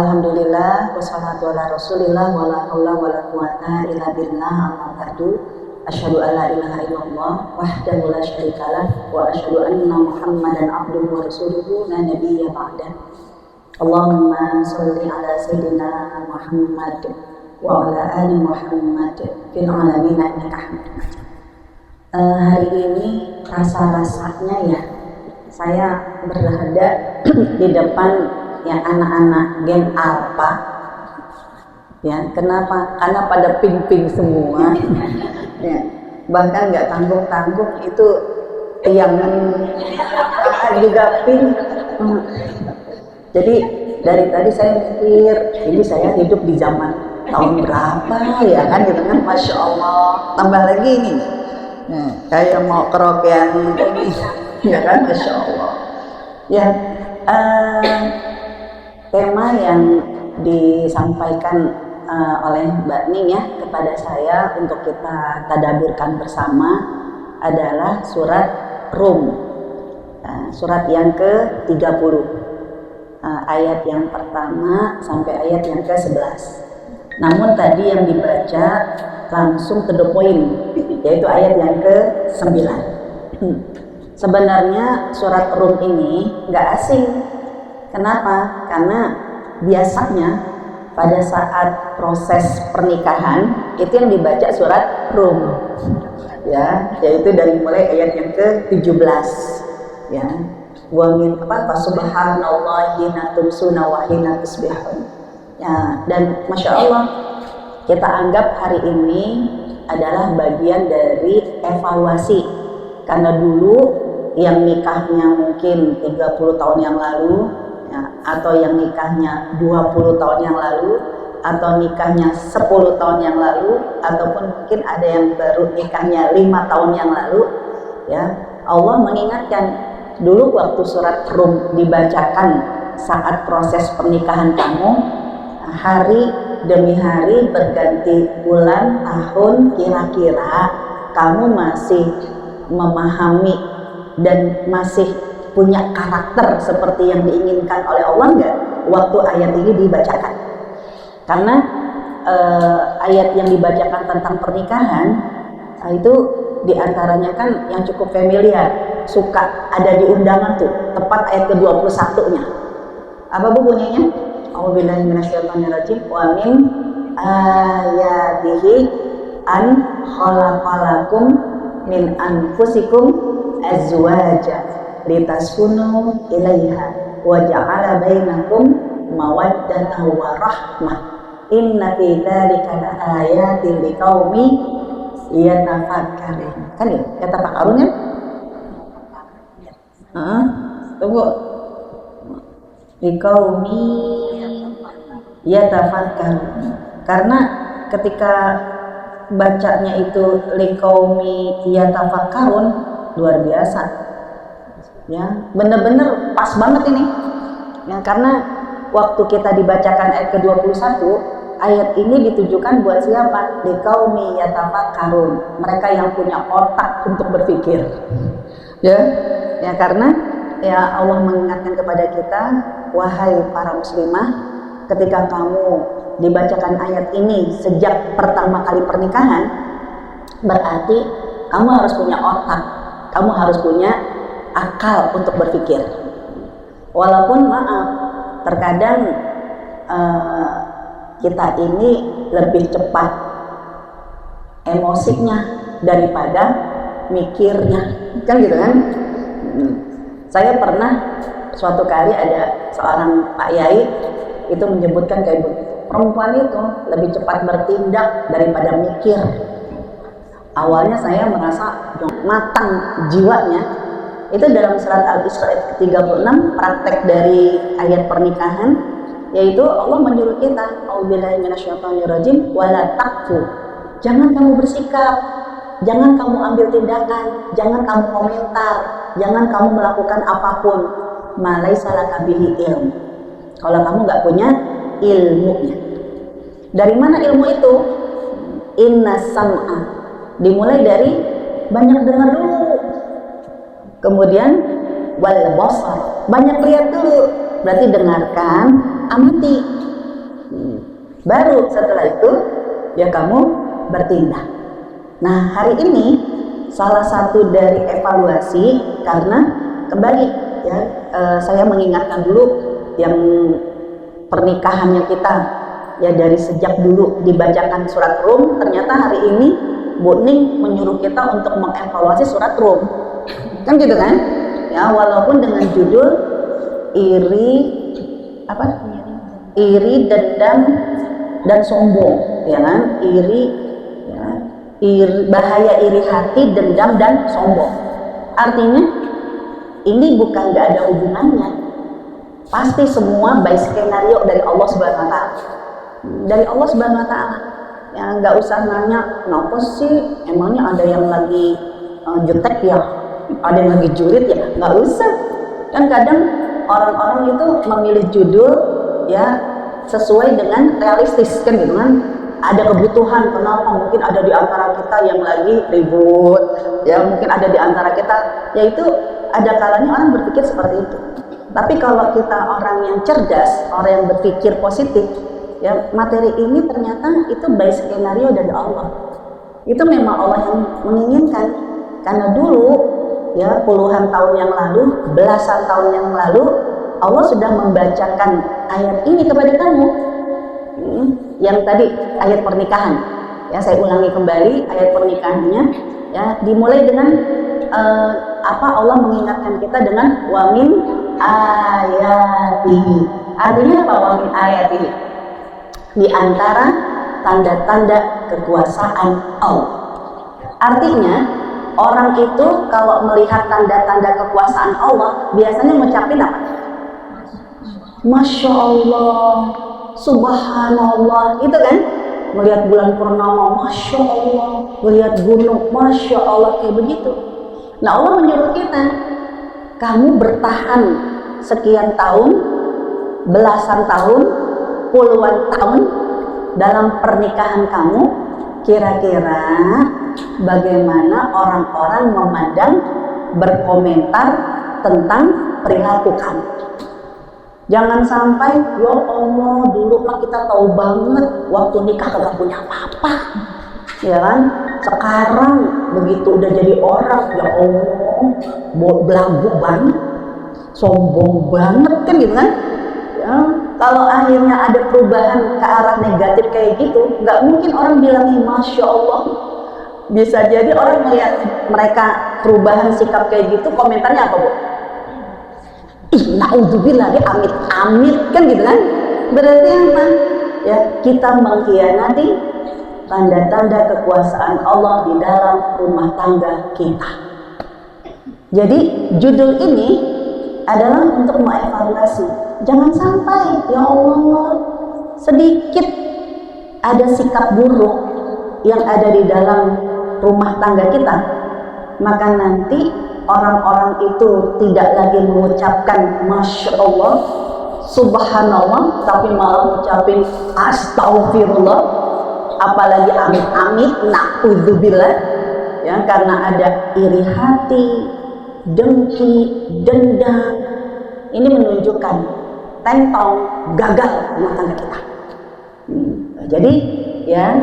Alhamdulillah wassalatu ala rasulillah wa la haula wa la quwata illa billah amma ba'du. Asyhadu an la ilaha illallah wahdahu la syarikalah wa asyhadu anna Muhammadan abduhu wa rasuluhu la nabiyya ba'dah. Allahumma shalli ala sayyidina Muhammad wa ala ali Muhammad fil alamin innaka Hamidum Majid. Hari ini rasa-rasanya ya saya berada di depan yang anak-anak geng Alpha ya. Kenapa? Karena pada ping-ping semua ya. Bahkan nggak tanggung-tanggung itu yang juga ping. Jadi dari tadi saya mikir, ini saya hidup di zaman tahun berapa ya kan gitu kan. Masya Allah, tambah lagi ini kayak mau kerokean ini ya kan. Masya Allah ya. Tema yang disampaikan oleh Mbak Ning ya kepada saya untuk kita tadaburkan bersama adalah surat Rum, surat yang ke-30, ayat yang pertama sampai ayat yang ke-11. Namun tadi yang dibaca langsung to the point, yaitu ayat yang ke-9. Sebenarnya surat Rum ini nggak asing. Kenapa? Karena biasanya pada saat proses pernikahan itu yang dibaca surat Rum ya, yaitu dari mulai ayat yang ke-17 ya. Wa min subhanallahi natumsuna wa hina tusbihun ya. Dan Masya Allah, kita anggap hari ini adalah bagian dari evaluasi, karena dulu yang nikahnya mungkin 30 tahun yang lalu ya, atau yang nikahnya 20 tahun yang lalu, atau nikahnya 10 tahun yang lalu, ataupun mungkin ada yang baru nikahnya 5 tahun yang lalu ya. Allah mengingatkan dulu waktu surat Rum dibacakan saat proses pernikahan kamu, hari demi hari berganti bulan, tahun, kira-kira kamu masih memahami dan masih punya karakter seperti yang diinginkan oleh Allah enggak waktu ayat ini dibacakan? Karena ayat yang dibacakan tentang pernikahan itu diantaranya kan yang cukup familiar, suka ada di undangan tuh, tepat ayat ke-21-nya. Apa bu bunyinya? A'udzubillahi minasyaitonirrajim. Wa min ayatihi an khalaqalakum min anfusikum azwaja litaskunu ilaiha wa ja'ala bainakum mawaddatan wa rahmah inna fi dzalika laayatin liqaumin yatafakkarun. Kan ya, yatafakkarun kan? Tunggu. Liqaumin yatafakkarun. Karena ketika bacanya itu liqaumi yatafakkarun, luar biasa. Ya, bener-bener pas banget ini ya, karena waktu kita dibacakan ayat ke-21, ayat ini ditujukan buat siapa? Liqaumi yatafakkarun, mereka yang punya otak untuk berpikir ya, karena ya Allah mengingatkan kepada kita, wahai para muslimah, ketika kamu dibacakan ayat ini sejak pertama kali pernikahan, berarti kamu harus punya otak, kamu harus punya akal untuk berpikir. Walaupun maaf, terkadang kita ini lebih cepat emosinya daripada mikirnya, kan gitu kan? Saya pernah suatu kali ada seorang Pak Yai itu menyebutkan kayak begitu, perempuan itu lebih cepat bertindak daripada mikir. Awalnya saya merasa matang jiwanya. Itu dalam surat Al-Isra ayat ke-36, praktek dari ayat pernikahan, yaitu Allah menyuruh kita, a'udzubillahi minasyaitonirrajim, wala taqfu. Jangan kamu bersikap, jangan kamu ambil tindakan, jangan kamu komentar, jangan kamu melakukan apapun ma laisa laka bihi ilm, kalau kamu nggak punya ilmunya. Dari mana ilmu itu? Inna sam'a, dimulai dari banyak dengar dulu, kemudian wal basar, banyak lihat dulu, berarti dengarkan, amati. Baru setelah itu ya kamu bertindak. Nah, hari ini salah satu dari evaluasi, karena kembali ya, saya mengingatkan dulu yang pernikahannya kita ya, dari sejak dulu dibacakan surat Rum, ternyata hari ini Bu Ning menyuruh kita untuk mengevaluasi surat Rum, kan gitu kan ya, walaupun dengan judul iri, dendam dan sombong, ya kan, bahaya iri hati, dendam dan sombong. Artinya ini bukan gak ada hubungannya, pasti semua by skenario dari Allah Subhanahu Wa Taala, dari Allah Subhanahu Wa Taala. Ya nggak usah nanya, kenapa sih emangnya ada yang lagi jutek ya, ada yang lagi julid ya, nggak usah. Kan kadang orang-orang itu memilih judul ya sesuai dengan realistis, kan gitu kan. Ada kebutuhan, kenapa mungkin ada di antara kita yang lagi ribut ya, mungkin ada di antara kita, yaitu ada kalanya orang berpikir seperti itu. Tapi kalau kita orang yang cerdas, orang yang berpikir positif ya, materi ini ternyata itu by skenario dari Allah. Itu memang Allah yang menginginkan, karena dulu ya puluhan tahun yang lalu, belasan tahun yang lalu, Allah sudah membacakan ayat ini kepada kamu. Yang tadi ayat pernikahan ya, saya ulangi kembali ayat pernikahannya ya, dimulai dengan Allah mengingatkan kita dengan wamin ayatihi. Artinya apa wamin ayatihi? Di antara tanda-tanda kekuasaan Allah. Artinya orang itu kalau melihat tanda-tanda kekuasaan Allah biasanya mengucapin apa? Masya Allah, Subhanallah, itu kan? Melihat bulan purnama, Masya Allah, melihat gunung, Masya Allah, kayak begitu. Nah, Allah menyuruh kita, kamu bertahan sekian tahun, belasan tahun, puluhan tahun dalam pernikahan kamu, kira-kira bagaimana orang-orang memandang, berkomentar tentang perilaku kamu. Jangan sampai, ya Allah, dulu mah kita tahu banget waktu nikah kagak punya apa-apa, ya kan? Sekarang begitu udah jadi orang, ya Allah, belagu banget, sombong banget, kan gitu kan? Ya, kalau akhirnya ada perubahan ke arah negatif kayak gitu, nggak mungkin orang bilang Masya Allah. Bisa jadi orang melihat mereka perubahan sikap kayak gitu, komentarnya apa, Bu? Ih, naudzubillah, dia amit-amit, kan gitu kan? Berarti apa? Ya, kita mengkhianati tanda-tanda kekuasaan Allah di dalam rumah tangga kita. Jadi judul ini adalah untuk mengevaluasi. Jangan sampai, ya Allah, sedikit ada sikap buruk yang ada di dalam rumah tangga kita, maka nanti orang-orang itu tidak lagi mengucapkan Masya Allah, Subhanallah, tapi malah mengucapin Astagfirullah, apalagi amit-amit, na'udzubillah, ya, karena ada iri hati, dengki, dendam. Ini menunjukkan tentong gagal rumah tangga kita. Jadi ya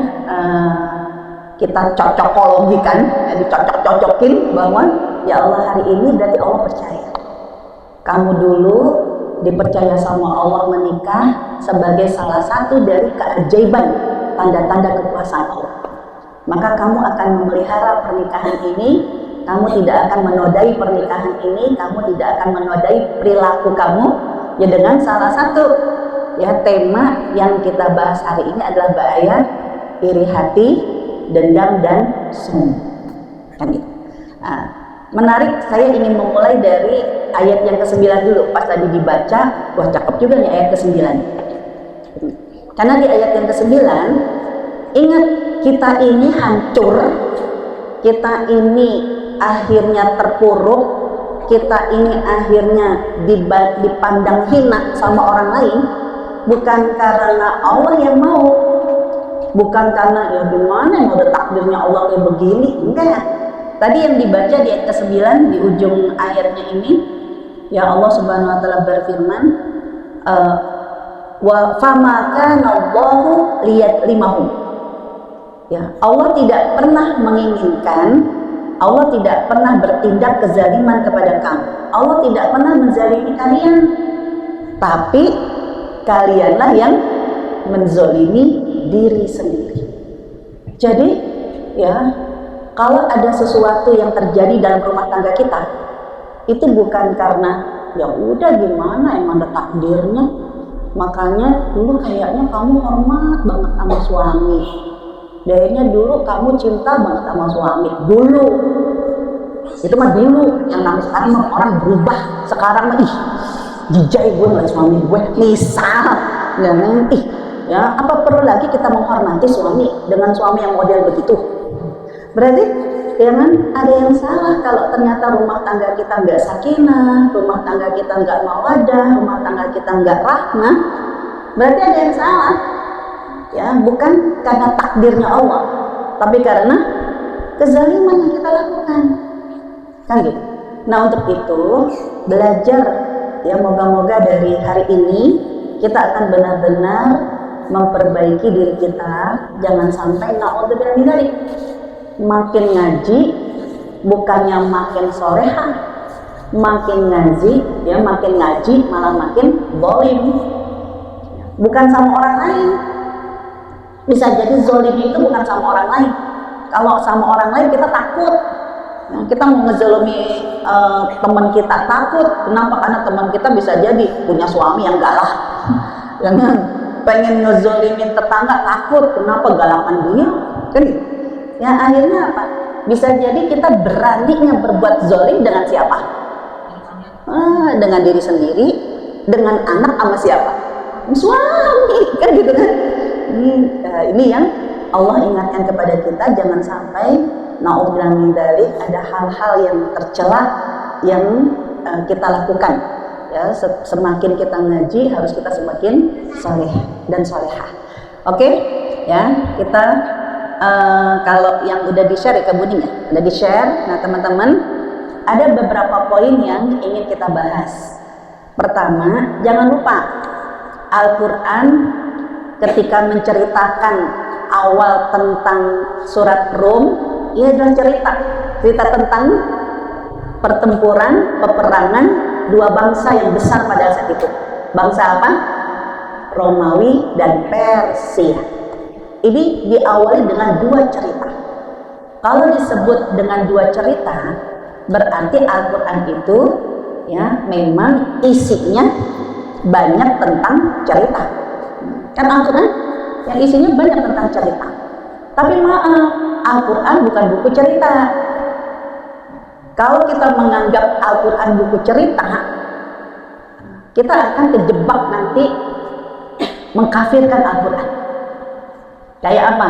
kita cocokologikan, dicocok-cocokin bahwa ya Allah, hari ini berarti Allah percaya kamu dulu dipercaya sama Allah menikah sebagai salah satu dari keajaiban tanda-tanda kekuasaan Allah. Maka kamu akan memelihara pernikahan ini, kamu tidak akan menodai pernikahan ini, kamu tidak akan menodai perilaku kamu ya, dengan salah satu ya tema yang kita bahas hari ini adalah bahaya iri hati, dendam dan sombong. Kan gitu. Nah, menarik, saya ingin memulai dari ayat yang ke-9 dulu. Pas tadi dibaca, wah cakep juga nih ayat ke-9. Karena di ayat yang ke-9, ingat, kita ini hancur, kita ini akhirnya terpuruk, kita ini akhirnya dipandang hina sama orang lain, bukan karena Allah yang mau, bukan karena ya gimana yang udah takdirnya Allah kayak begini, enggak. Tadi yang dibaca di ayat ke-9 di ujung ayatnya ini, ya Allah Subhanahu wa taala berfirman, wa fama kana Allahu liyadlimahum. Ya, Allah tidak pernah menginginkan, Allah tidak pernah bertindak kezaliman kepada kamu. Allah tidak pernah menzalimi kalian, tapi kalianlah yang menzalimi diri sendiri. Jadi ya, kalau ada sesuatu yang terjadi dalam rumah tangga kita, itu bukan karena ya udah gimana emang ada takdirnya, makanya dulu kayaknya kamu hormat banget sama suami, kayaknya dulu kamu cinta banget sama suami dulu. Itu mah dulu, yang namanya sekarang mah orang berubah. Sekarang mah jijai gue ngeliat suami gue, misal ya apa perlu lagi kita menghormati suami dengan suami yang model begitu? Berarti ya kan ada yang salah kalau ternyata rumah tangga kita nggak sakinah, rumah tangga kita nggak mawadah, rumah tangga kita nggak rahmah. Berarti ada yang salah. Ya, bukan karena takdirnya Allah, tapi karena kezaliman yang kita lakukan. Kan gitu. Nah, untuk itu belajar ya, moga-moga dari hari ini kita akan benar-benar memperbaiki diri kita, jangan sampai naudzubillah min dzalik. Makin ngaji bukannya makin solehah, makin ngaji ya makin ngaji malah makin zalim. Bukan sama orang lain. Bisa jadi zalim itu bukan sama orang lain. Kalau sama orang lain kita takut. Nah, kita mau ngezalimi teman kita takut. Kenapa? Karena teman kita bisa jadi punya suami yang galak. Jangan pengen ngezalimin tetangga takut. Kenapa? Galakan dia. Kan? Ya akhirnya apa? Bisa jadi kita beraninya berbuat zalim dengan siapa? Dengan diri sendiri, dengan anak sama siapa? Suami, kan gitu kan? Ini yang Allah ingatkan kepada kita, jangan sampai naudzubillah min dzalik ada hal-hal yang tercela yang kita lakukan. Ya, semakin kita ngaji harus kita semakin saleh dan salehah. Oke, ya kita kalau yang udah di-share ya Kak Buning ya, udah di-share. Nah teman-teman, ada beberapa poin yang ingin kita bahas. Pertama, jangan lupa Al-Quran ketika menceritakan awal tentang surat Rum, ini adalah cerita tentang pertempuran, peperangan dua bangsa yang besar pada saat itu. Bangsa apa? Romawi dan Persia. Ini diawali dengan dua cerita. Kalau disebut dengan dua cerita, berarti Al-Quran itu ya memang isinya banyak tentang cerita. Kan Al-Quran yang isinya banyak tentang cerita. Tapi maaf, Al-Quran bukan buku cerita. Kalau kita menganggap Al-Quran buku cerita, kita akan terjebak nanti mengkafirkan Al-Quran. Kayak apa?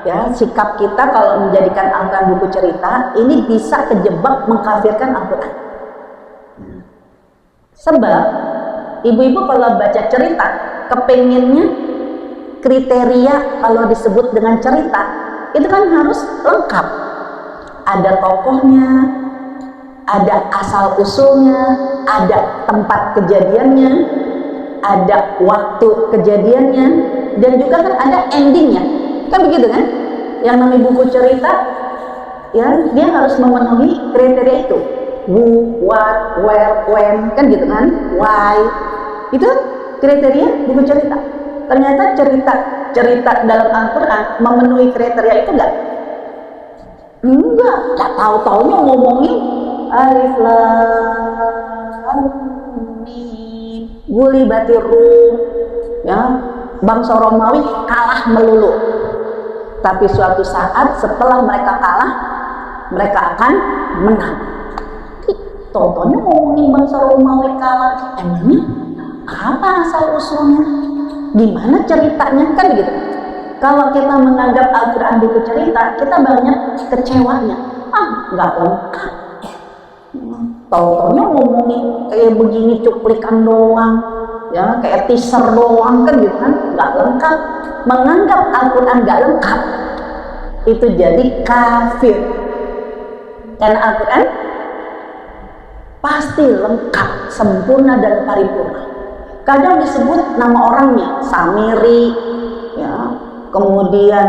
Ya, sikap kita kalau menjadikan Al-Quran buku cerita, ini bisa terjebak mengkafirkan Al-Quran. Sebab ibu-ibu kalau baca cerita, kepengennya kriteria kalau disebut dengan cerita, itu kan harus lengkap. Ada tokohnya, ada asal usulnya, ada tempat kejadiannya, ada waktu kejadiannya, dan juga kan ada endingnya. Kan begitu kan? Yang namanya buku cerita, ya dia harus memenuhi kriteria itu. Who, what, where, when, kan gitu kan? Why. Itu kriteria buku cerita. Ternyata cerita dalam Al-Quran memenuhi kriteria itu enggak? Enggak tahu-taunya ngomongin alif lam mim gulibatir rum, ya bangsa Romawi kalah melulu. Tapi suatu saat setelah mereka kalah, mereka akan menang. Tontonnya ngomongin bangsa Romawi kalah, emangnya apa asal usulnya? Gimana ceritanya? Kan gitu. Kalau kita menganggap Al-Quran buku cerita, kita banyak kecewanya. Nggak lengkap. Tontonnya ngomongin kayak begini cuplikan doang, ya kayak teaser doang, kan gitu kan? Nggak lengkap. Menganggap Al-Quran nggak lengkap, itu jadi kafir. Karena Al-Quran pasti lengkap, sempurna dan paripurna. Kadang disebut nama orangnya, Samiri, ya. Kemudian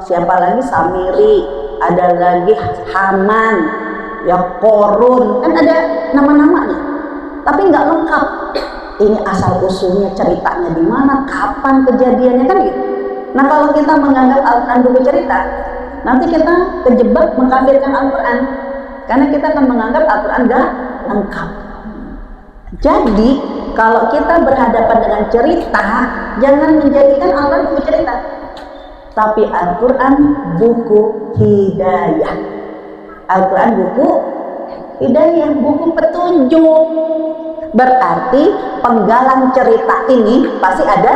siapa lagi Samiri, ada lagi Haman, ya Korun, kan ada nama-namanya. Tapi nggak lengkap. Ini asal usulnya, ceritanya di mana, kapan kejadiannya, kan gitu. Nah kalau kita menganggap Al-Quran buku cerita, nanti kita kejebak mengkafirkan Al-Quran, karena kita akan menganggap Al-Quran nggak lengkap. Jadi kalau kita berhadapan dengan cerita, jangan menjadikan Al-Quran buku cerita, tapi Al-Quran buku hidayah. Al-Quran buku hidayah, buku petunjuk. Berarti penggalan cerita ini pasti ada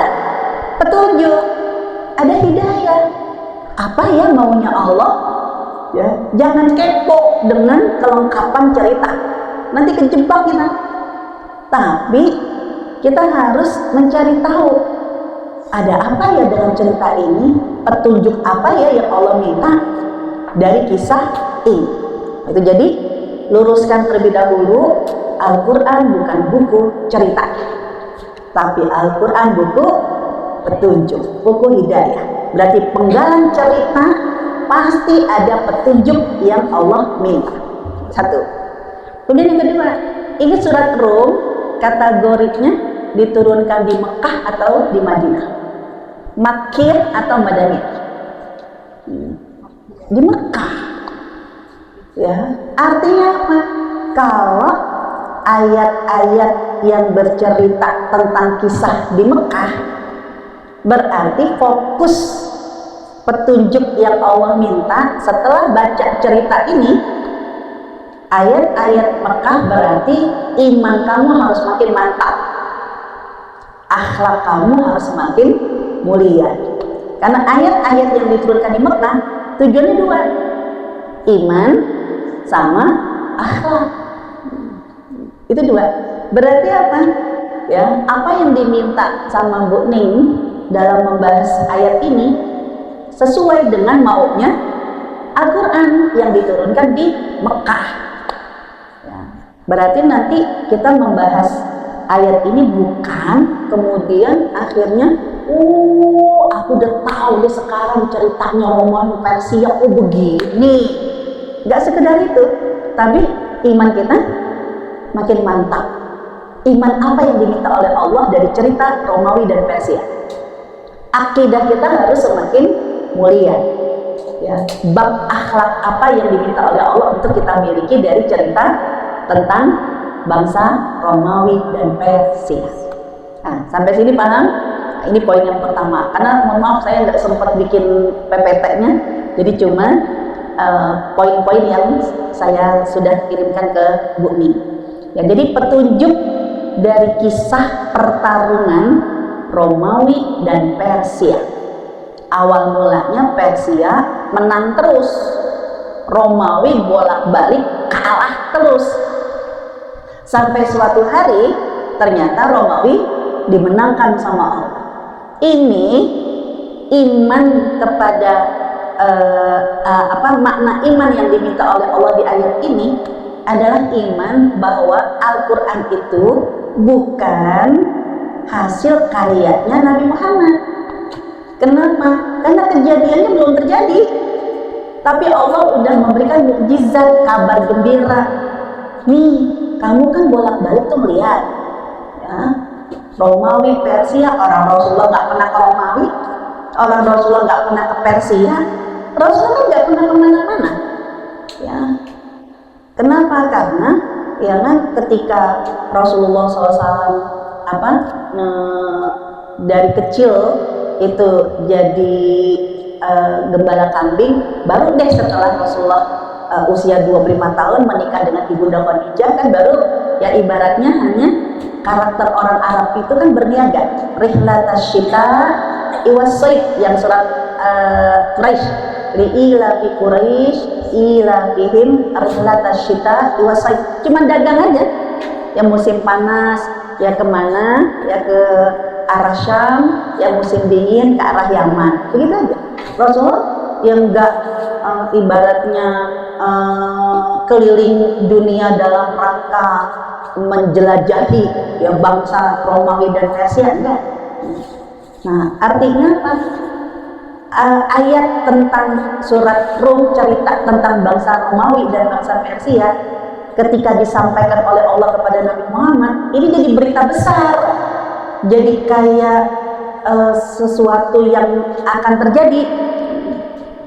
petunjuk, ada hidayah. Apa ya maunya Allah? Ya, jangan kepo dengan kelengkapan cerita, nanti kejebak kita. Tapi kita harus mencari tahu, ada apa ya dalam cerita ini, petunjuk apa ya yang Allah minta dari kisah ini. Itu jadi luruskan terlebih dahulu, Al-Quran bukan buku cerita, tapi Al-Quran buku petunjuk, buku hidayah. Berarti penggalan cerita pasti ada petunjuk yang Allah minta. Satu. Kemudian yang kedua, ini surat Rum kategorinya diturunkan di Mekah atau di Madinah, Makkiyah atau Madaniyah. Di Mekah. Ya, artinya apa? Kalau ayat-ayat yang bercerita tentang kisah di Mekah, berarti fokus petunjuk yang Allah minta setelah baca cerita ini, ayat-ayat Mekah, berarti iman kamu harus makin mantap, akhlak kamu harus makin mulia. Karena ayat-ayat yang diturunkan di Mekah tujuannya dua, iman sama akhlak. Itu dua. Berarti apa? Ya, apa yang diminta sama Bu Ning dalam membahas ayat ini sesuai dengan maunya Al-Quran yang diturunkan di Mekah. Ya, berarti nanti kita membahas ayat ini bukan kemudian akhirnya, aku udah tahu deh sekarang ceritanya Romawi Persia, begini. Nggak sekedar itu, tapi iman kita makin mantap. Iman apa yang diminta oleh Allah dari cerita Romawi dan Persia? Akidah kita harus semakin mulia. Ya, bab akhlak apa yang diminta oleh Allah untuk kita miliki dari cerita tentang bangsa Romawi dan Persia. Nah, sampai sini paham? Nah, ini poin yang pertama. Karena mohon maaf saya nggak sempat bikin PPT-nya, jadi cuma poin-poin yang saya sudah kirimkan ke Bu Ning. Ya, jadi petunjuk dari kisah pertarungan Romawi dan Persia. Awal mulanya Persia menang terus, Romawi bolak-balik kalah terus. Sampai suatu hari ternyata Romawi dimenangkan sama Allah. Ini iman kepada makna iman yang diminta oleh Allah di ayat ini adalah iman bahwa Al-Quran itu bukan hasil karyanya Nabi Muhammad. Kenapa? Karena kejadiannya belum terjadi, tapi Allah udah memberikan mukjizat, kabar gembira. Nih, kamu kan bolak-balik tuh melihat, ya, Romawi, Persia. Orang Rasulullah nggak pernah ke Romawi, orang Rasulullah nggak pernah ke Persia, Rasulullah nggak pernah kemana-mana. Ya, kenapa? Karena ya kan ketika Rasulullah SAW dari kecil itu jadi gembala kambing, baru deh setelah Rasulullah usia 25 tahun menikah dengan Ibunda Khadijah, kan baru ya ibaratnya hanya karakter orang Arab itu kan berniaga. Rihlatash syita iwas-shaith yang surat Quraisy, li'ila fi Quraisy ila fihim rihlatash syita iwas-shaith, cuma dagang aja. Yang musim panas ya kemana, ya ke arah Syam, yang musim dingin ke arah Yaman, begitu aja. Rasulullah yang enggak ibaratnya keliling dunia dalam rangka menjelajahi ya bangsa Romawi dan Persia, enggak. Nah, artinya apa? Ayat tentang surat Rum cerita tentang bangsa Romawi dan bangsa Persia ketika disampaikan oleh Allah kepada Nabi Muhammad, ini jadi berita besar, jadi kayak sesuatu yang akan terjadi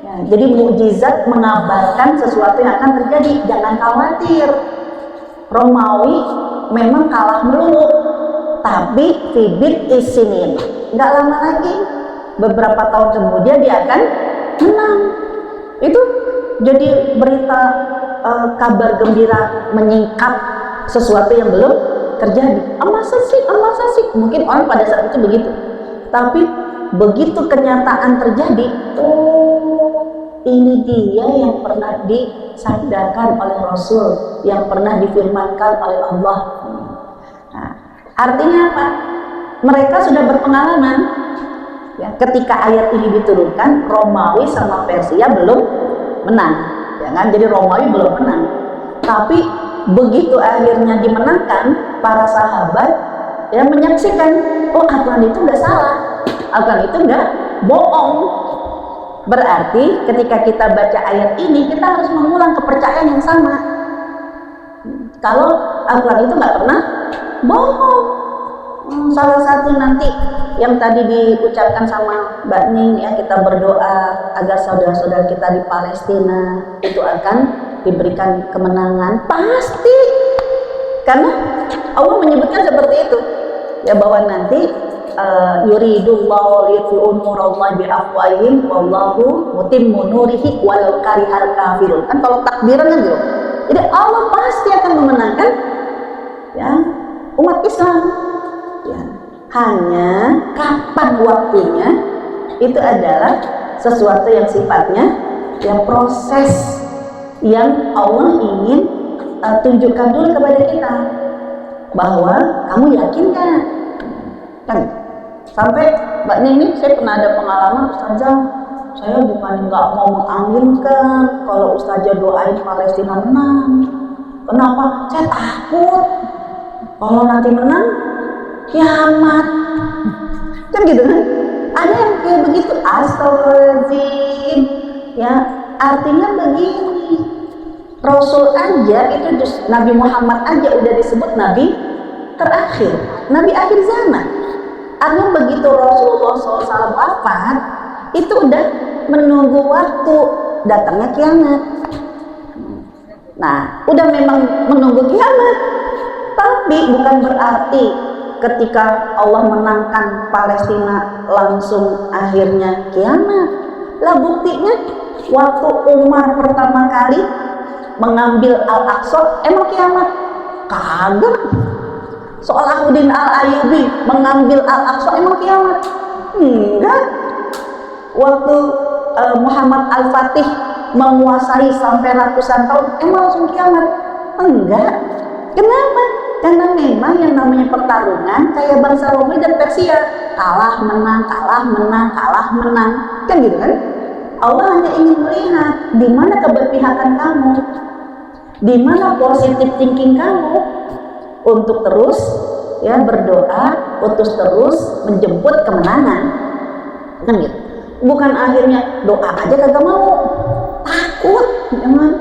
ya, jadi mukjizat mengabarkan sesuatu yang akan terjadi. Jangan khawatir, Romawi memang kalah melulu, tapi fibit isinin, nggak lama lagi, beberapa tahun kemudian dia akan menang. Itu jadi berita kabar gembira menyingkap sesuatu yang belum terjadi. Masa sih, mungkin orang pada saat itu begitu. Tapi begitu kenyataan terjadi, oh ini dia yang pernah disabdakan oleh Rasul, yang pernah difirmankan oleh Allah. Nah, artinya apa? Mereka sudah berpengalaman. Ya, ketika ayat ini diturunkan, Romawi sama Persia belum menang, ya kan? Jadi Romawi belum menang. Tapi begitu akhirnya dimenangkan, para sahabat ya menyaksikan, oh Al-Quran itu nggak salah, Al-Quran itu nggak bohong. Berarti ketika kita baca ayat ini, kita harus mengulang kepercayaan yang sama. Kalau Al-Quran itu nggak pernah bohong. Salah satu nanti yang tadi diucapkan sama Mbak Ning ya, kita berdoa agar saudara-saudara kita di Palestina itu akan diberikan kemenangan, pasti, karena Allah menyebutkan seperti itu ya, bahwa nanti yuridullahu liyutfi'u nurallahi biafwahihim wallahu mutimmu nurihi walau karihal kafirun. Kan kalau takbiran kan gitu. Jadi Allah pasti akan memenangkan ya umat Islam. Ya, hanya kapan waktunya itu adalah sesuatu yang sifatnya yang proses yang Allah ingin tunjukkan dulu kepada kita, bahwa kamu yakin kan? Sampai Mbak Nini, saya pernah ada pengalaman, Ustazah, saya bukan nggak mau mengaminkan kalau Ustazah doain Palestina menang. Kenapa? Saya takut kalau nanti menang kiamat, kan gitu kan? Ada yang kayak begitu. Astagfirullahaladzim. Ya, artinya begini, Rasul aja itu, Nabi Muhammad aja udah disebut Nabi terakhir, Nabi akhir zaman. Artinya begitu Rasulullah SAW wafat, itu udah menunggu waktu datangnya kiamat. Nah, udah memang menunggu kiamat, tapi bukan berarti ketika Allah menangkan Palestina langsung akhirnya kiamat. Lah buktinya waktu Umar pertama kali mengambil Al-Aqsa, emang kiamat? Kagak. Salahuddin Al-Ayyubi mengambil Al-Aqsa, emang kiamat? Enggak. Waktu Muhammad Al-Fatih menguasai sampai ratusan tahun, emang langsung kiamat? Enggak. Kenapa? Karena memang yang namanya pertarungan kayak bangsa Romawi dan Persia, kalah menang, kalah menang, kalah menang, kan gitu kan? Allah hanya ingin melihat di mana keberpihakan kamu, di mana positive thinking kamu untuk terus ya berdoa, untuk terus menjemput kemenangan, kan gitu? Bukan akhirnya doa aja kagak mau, takut, jangan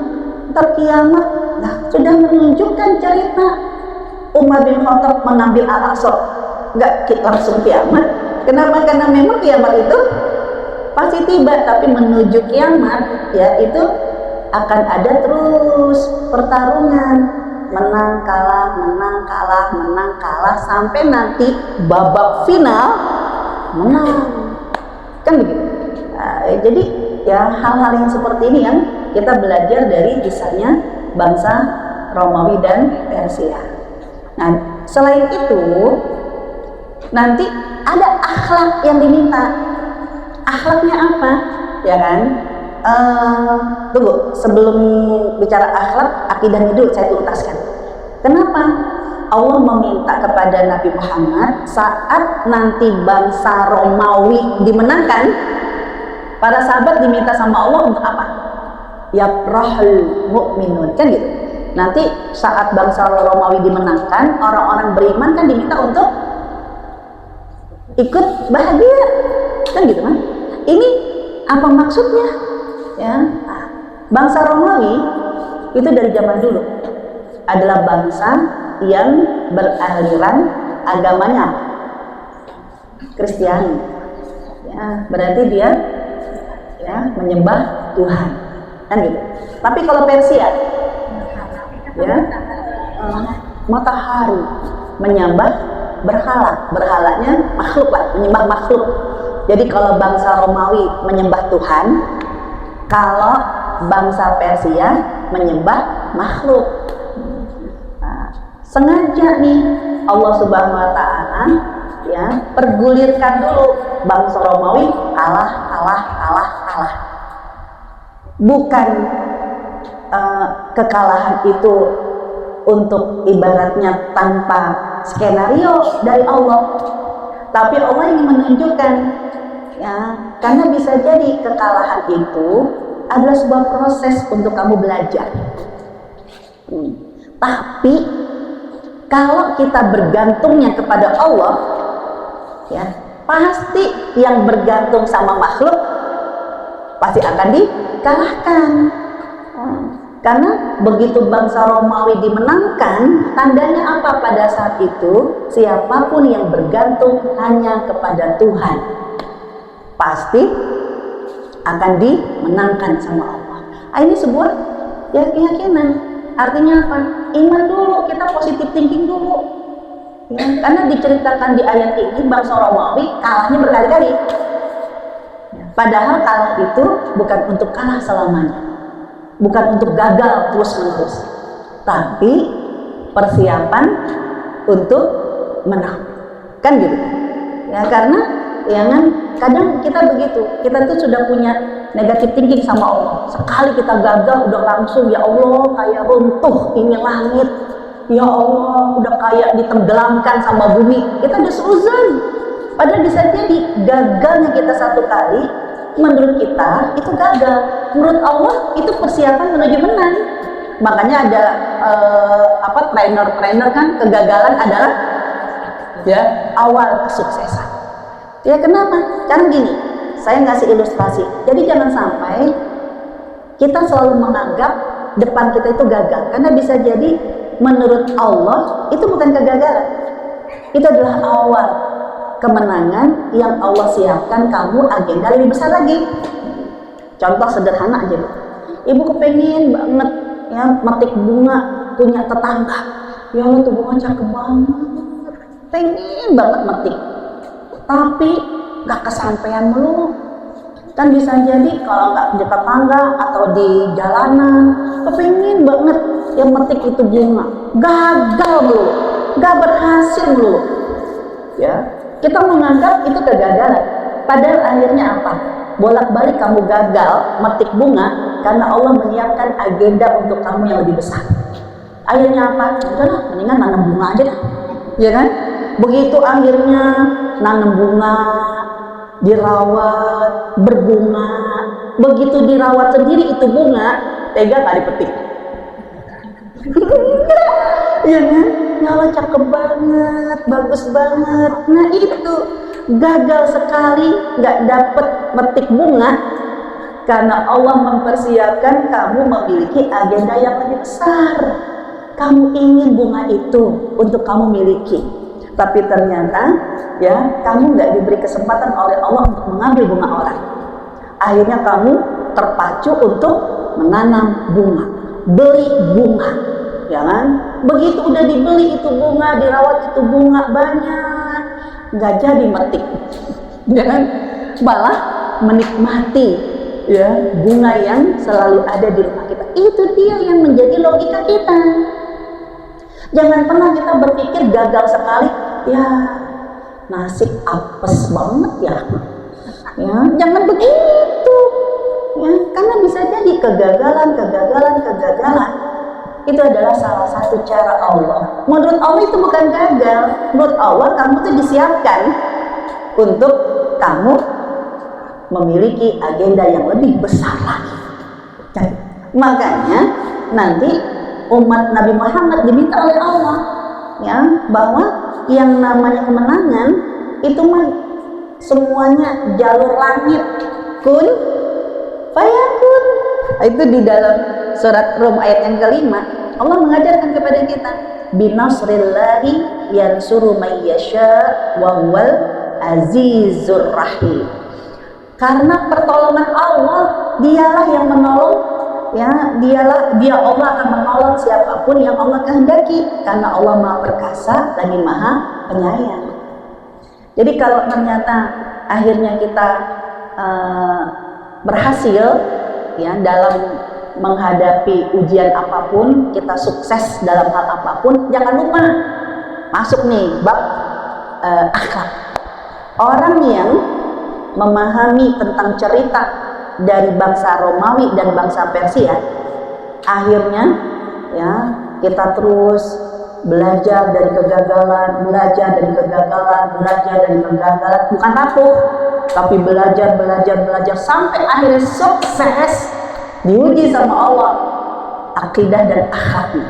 terkiamat. Nah, sudah menunjukkan cerita Umar bin Khattab mengambil Al-Aqsa, nggak langsung kiamat. Kenapa? Karena memang kiamat itu pasti tiba, tapi menuju kiamat ya itu akan ada terus pertarungan, menang kalah, menang kalah, menang kalah, sampai nanti babak final menang, kan begitu. Nah, jadi ya hal-hal yang seperti ini yang kita belajar dari kisahnya bangsa Romawi dan Persia. Nah, selain itu nanti ada akhlak yang diminta. Akhlaknya apa? Ya kan? Tunggu, sebelum bicara akhlak, akidahnya dulu saya tuntaskan. Kenapa Allah meminta kepada Nabi Muhammad saat nanti bangsa Romawi dimenangkan? Para sahabat diminta sama Allah untuk apa? Yafrahul mu'minun, kan gitu. nanti saat bangsa Romawi dimenangkan, orang-orang beriman kan diminta untuk ikut bahagia, kan gitu kan? Ini apa maksudnya? Ya, bangsa Romawi itu dari zaman dulu adalah bangsa yang beraliran agamanya Kristiani. Ya, berarti dia ya menyembah Tuhan, kan gitu. Tapi kalau Persia, ya matahari menyembah berhalanya makhluk lah, menyembah makhluk. Jadi kalau bangsa Romawi menyembah Tuhan, kalau bangsa Persia menyembah makhluk. Nah, sengaja nih Allah Subhanahu Wa Taala ya pergulirkan dulu bangsa Romawi kalah. Bukan kekalahan itu untuk ibaratnya tanpa skenario dari Allah, tapi Allah ingin menunjukkan ya, karena bisa jadi kekalahan itu adalah sebuah proses untuk kamu belajar. Tapi kalau kita bergantungnya kepada Allah, ya pasti yang bergantung sama makhluk pasti akan dikalahkan. Karena begitu bangsa Romawi dimenangkan, tandanya apa pada saat itu? Siapapun yang bergantung hanya kepada Tuhan pasti akan dimenangkan sama Allah. Ini sebuah ya keyakinan. Artinya apa? Iman dulu, kita positive thinking dulu. Ya, karena diceritakan di ayat ini bangsa Romawi kalahnya berkali-kali. Padahal kalah itu bukan untuk kalah selamanya, bukan untuk gagal terus-menerus, tapi persiapan untuk menang, kan gitu? Ya karena ya kan kadang kita begitu, kita tuh sudah punya negatif thinking sama Allah. Sekali kita gagal udah langsung ya Allah kayak runtuh ini langit, ya Allah udah kayak ditenggelamkan sama bumi. Kita udah seuzon. Padahal bisa jadi gagalnya kita satu kali menurut kita itu gagal, menurut Allah itu persiapan menuju menang. Makanya ada trainer kan, kegagalan adalah ya awal kesuksesan. Ya kenapa? Karena gini, saya ngasih ilustrasi. Jadi jangan sampai kita selalu menganggap depan kita itu gagal, karena bisa jadi menurut Allah itu bukan kegagalan, itu adalah awal kemenangan yang Allah siapkan kamu agenda lebih besar lagi. Contoh sederhana aja, ibu kepengen banget ya metik bunga punya tetangga, ya Allah tuh bunga cakep banget, pengen banget metik, tapi gak kesampaian melulu. Kan bisa jadi kalau nggak di tetangga atau di jalanan, kepengen banget yang metik itu bunga, gagal melulu, gak berhasil melulu. Ya, kita menganggap itu kegagalan. Padahal akhirnya apa? Bolak-balik kamu gagal metik bunga karena Allah menyiapkan agenda untuk kamu yang lebih besar. Akhirnya apa? Udahlah, mendingan nanam bunga aja dah. Ya kan? Begitu akhirnya nanam bunga, dirawat, berbunga. Begitu dirawat sendiri itu bunga, tega nggak dipetik? Ya kan? Ya Allah cakep banget, bagus banget. Nah itu gagal sekali nggak dapet metik bunga karena Allah mempersiapkan kamu memiliki agenda yang lebih besar. Kamu ingin bunga itu untuk kamu miliki, tapi ternyata ya kamu nggak diberi kesempatan oleh Allah untuk mengambil bunga orang. Akhirnya kamu terpacu untuk menanam bunga, beli bunga, ya kan? Begitu udah dibeli itu bunga, dirawat itu bunga banyak, nggak jadi metik, ya kan? Malah menikmati ya bunga yang selalu ada di rumah kita. Itu dia yang menjadi logika kita. Jangan pernah kita berpikir gagal sekali, ya nasib apes banget ya. Ya, jangan begitu. Ya, karena bisa jadi kegagalan itu adalah salah satu cara Allah. Menurut Allah itu bukan gagal. Menurut Allah kamu tuh disiapkan untuk kamu memiliki agenda yang lebih besar lagi. Makanya nanti umat Nabi Muhammad diminta oleh Allah ya bahwa yang namanya kemenangan itu mah semuanya jalur langit, kun fayakun. Itu di dalam surat Rum ayat yang kelima, Allah mengajarkan kepada kita, binasrillahi yansuru may yasha wa huwal azizur rahim. Karena pertolongan Allah, dialah yang menolong ya, dia Allah akan menolong siapapun yang Allah kehendaki, karena Allah Maha Perkasa lagi Maha Penyayang. Jadi kalau ternyata akhirnya kita berhasil ya dalam menghadapi ujian apapun, kita sukses dalam hal apapun, jangan lupa masuk nih bab akhlak. Orang yang memahami tentang cerita dari bangsa Romawi dan bangsa Persia, akhirnya ya kita terus belajar dari kegagalan, bukan takut, tapi belajar sampai akhirnya sukses, diuji sama Allah akidah dan akhlaknya.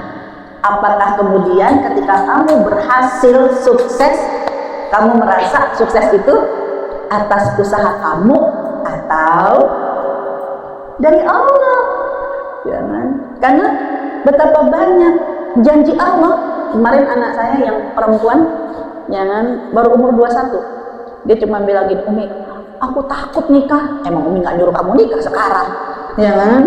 Apakah kemudian ketika kamu berhasil sukses, kamu merasa sukses itu atas usaha kamu atau dari Allah? Ya kan? Karena betapa banyak janji Allah. Kemarin anak saya yang perempuan, ya kan, baru umur 21, dia cuma bilang gini, Umi, aku takut nikah. Emang Umi nggak nyuruh kamu nikah sekarang, ya kan?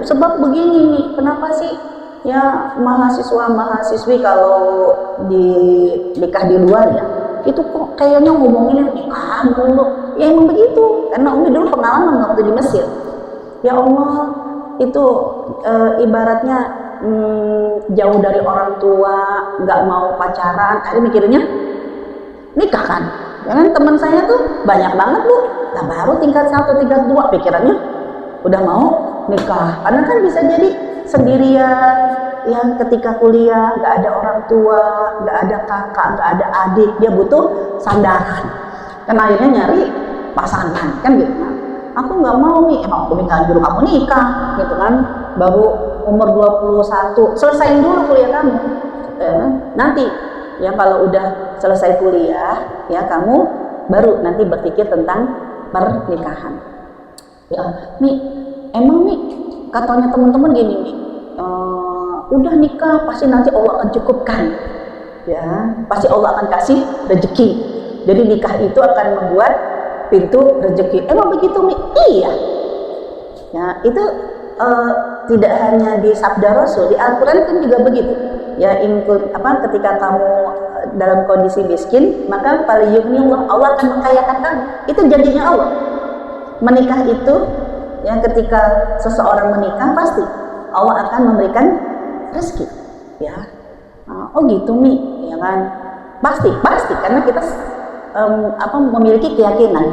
Sebab begini nih, kenapa sih ya mahasiswa-mahasiswi kalau nikah di luar ya, itu kok kayaknya ngomonginnya nikah dulu. Ya emang begitu, karena Umi dulu pengalaman waktu di Mesir. Ya Allah, itu ibaratnya jauh dari orang tua, nggak mau pacaran, akhirnya mikirnya nikah kan. Ya kan, teman saya tuh banyak banget Bu, nah baru tingkat 1, tingkat 2 pikirannya udah mau nikah, karena kan bisa jadi sendirian yang ketika kuliah nggak ada orang tua, nggak ada kakak, nggak ada adik, dia butuh sandaran, kan akhirnya nyari pasangan kan gitu. Nah, aku nggak mau nih, emang aku nggak nyuruh kamu nikah gitu kan, baru umur 21, selesaiin dulu kuliah kamu. Nanti ya kalau udah selesai kuliah ya kamu baru nanti berpikir tentang pernikahan. Ya, nih emang nih katanya teman-teman gini nih, udah nikah pasti nanti Allah akan cukupkan, ya pasti Allah akan kasih rezeki. Jadi nikah itu akan membuat pintu rezeki. Emang begitu nih? Iya. Ya itu tidak hanya di sabda Rasul, di Al-Quran kan juga begitu. Ya ketika kamu dalam kondisi miskin, maka faliyughnillah, Allah akan mengkayakan kamu. Itu janjinya Allah. Menikah itu ya, ketika seseorang menikah pasti Allah akan memberikan rezeki. Ya, oh gitu nih, ya kan? Pasti karena kita memiliki keyakinan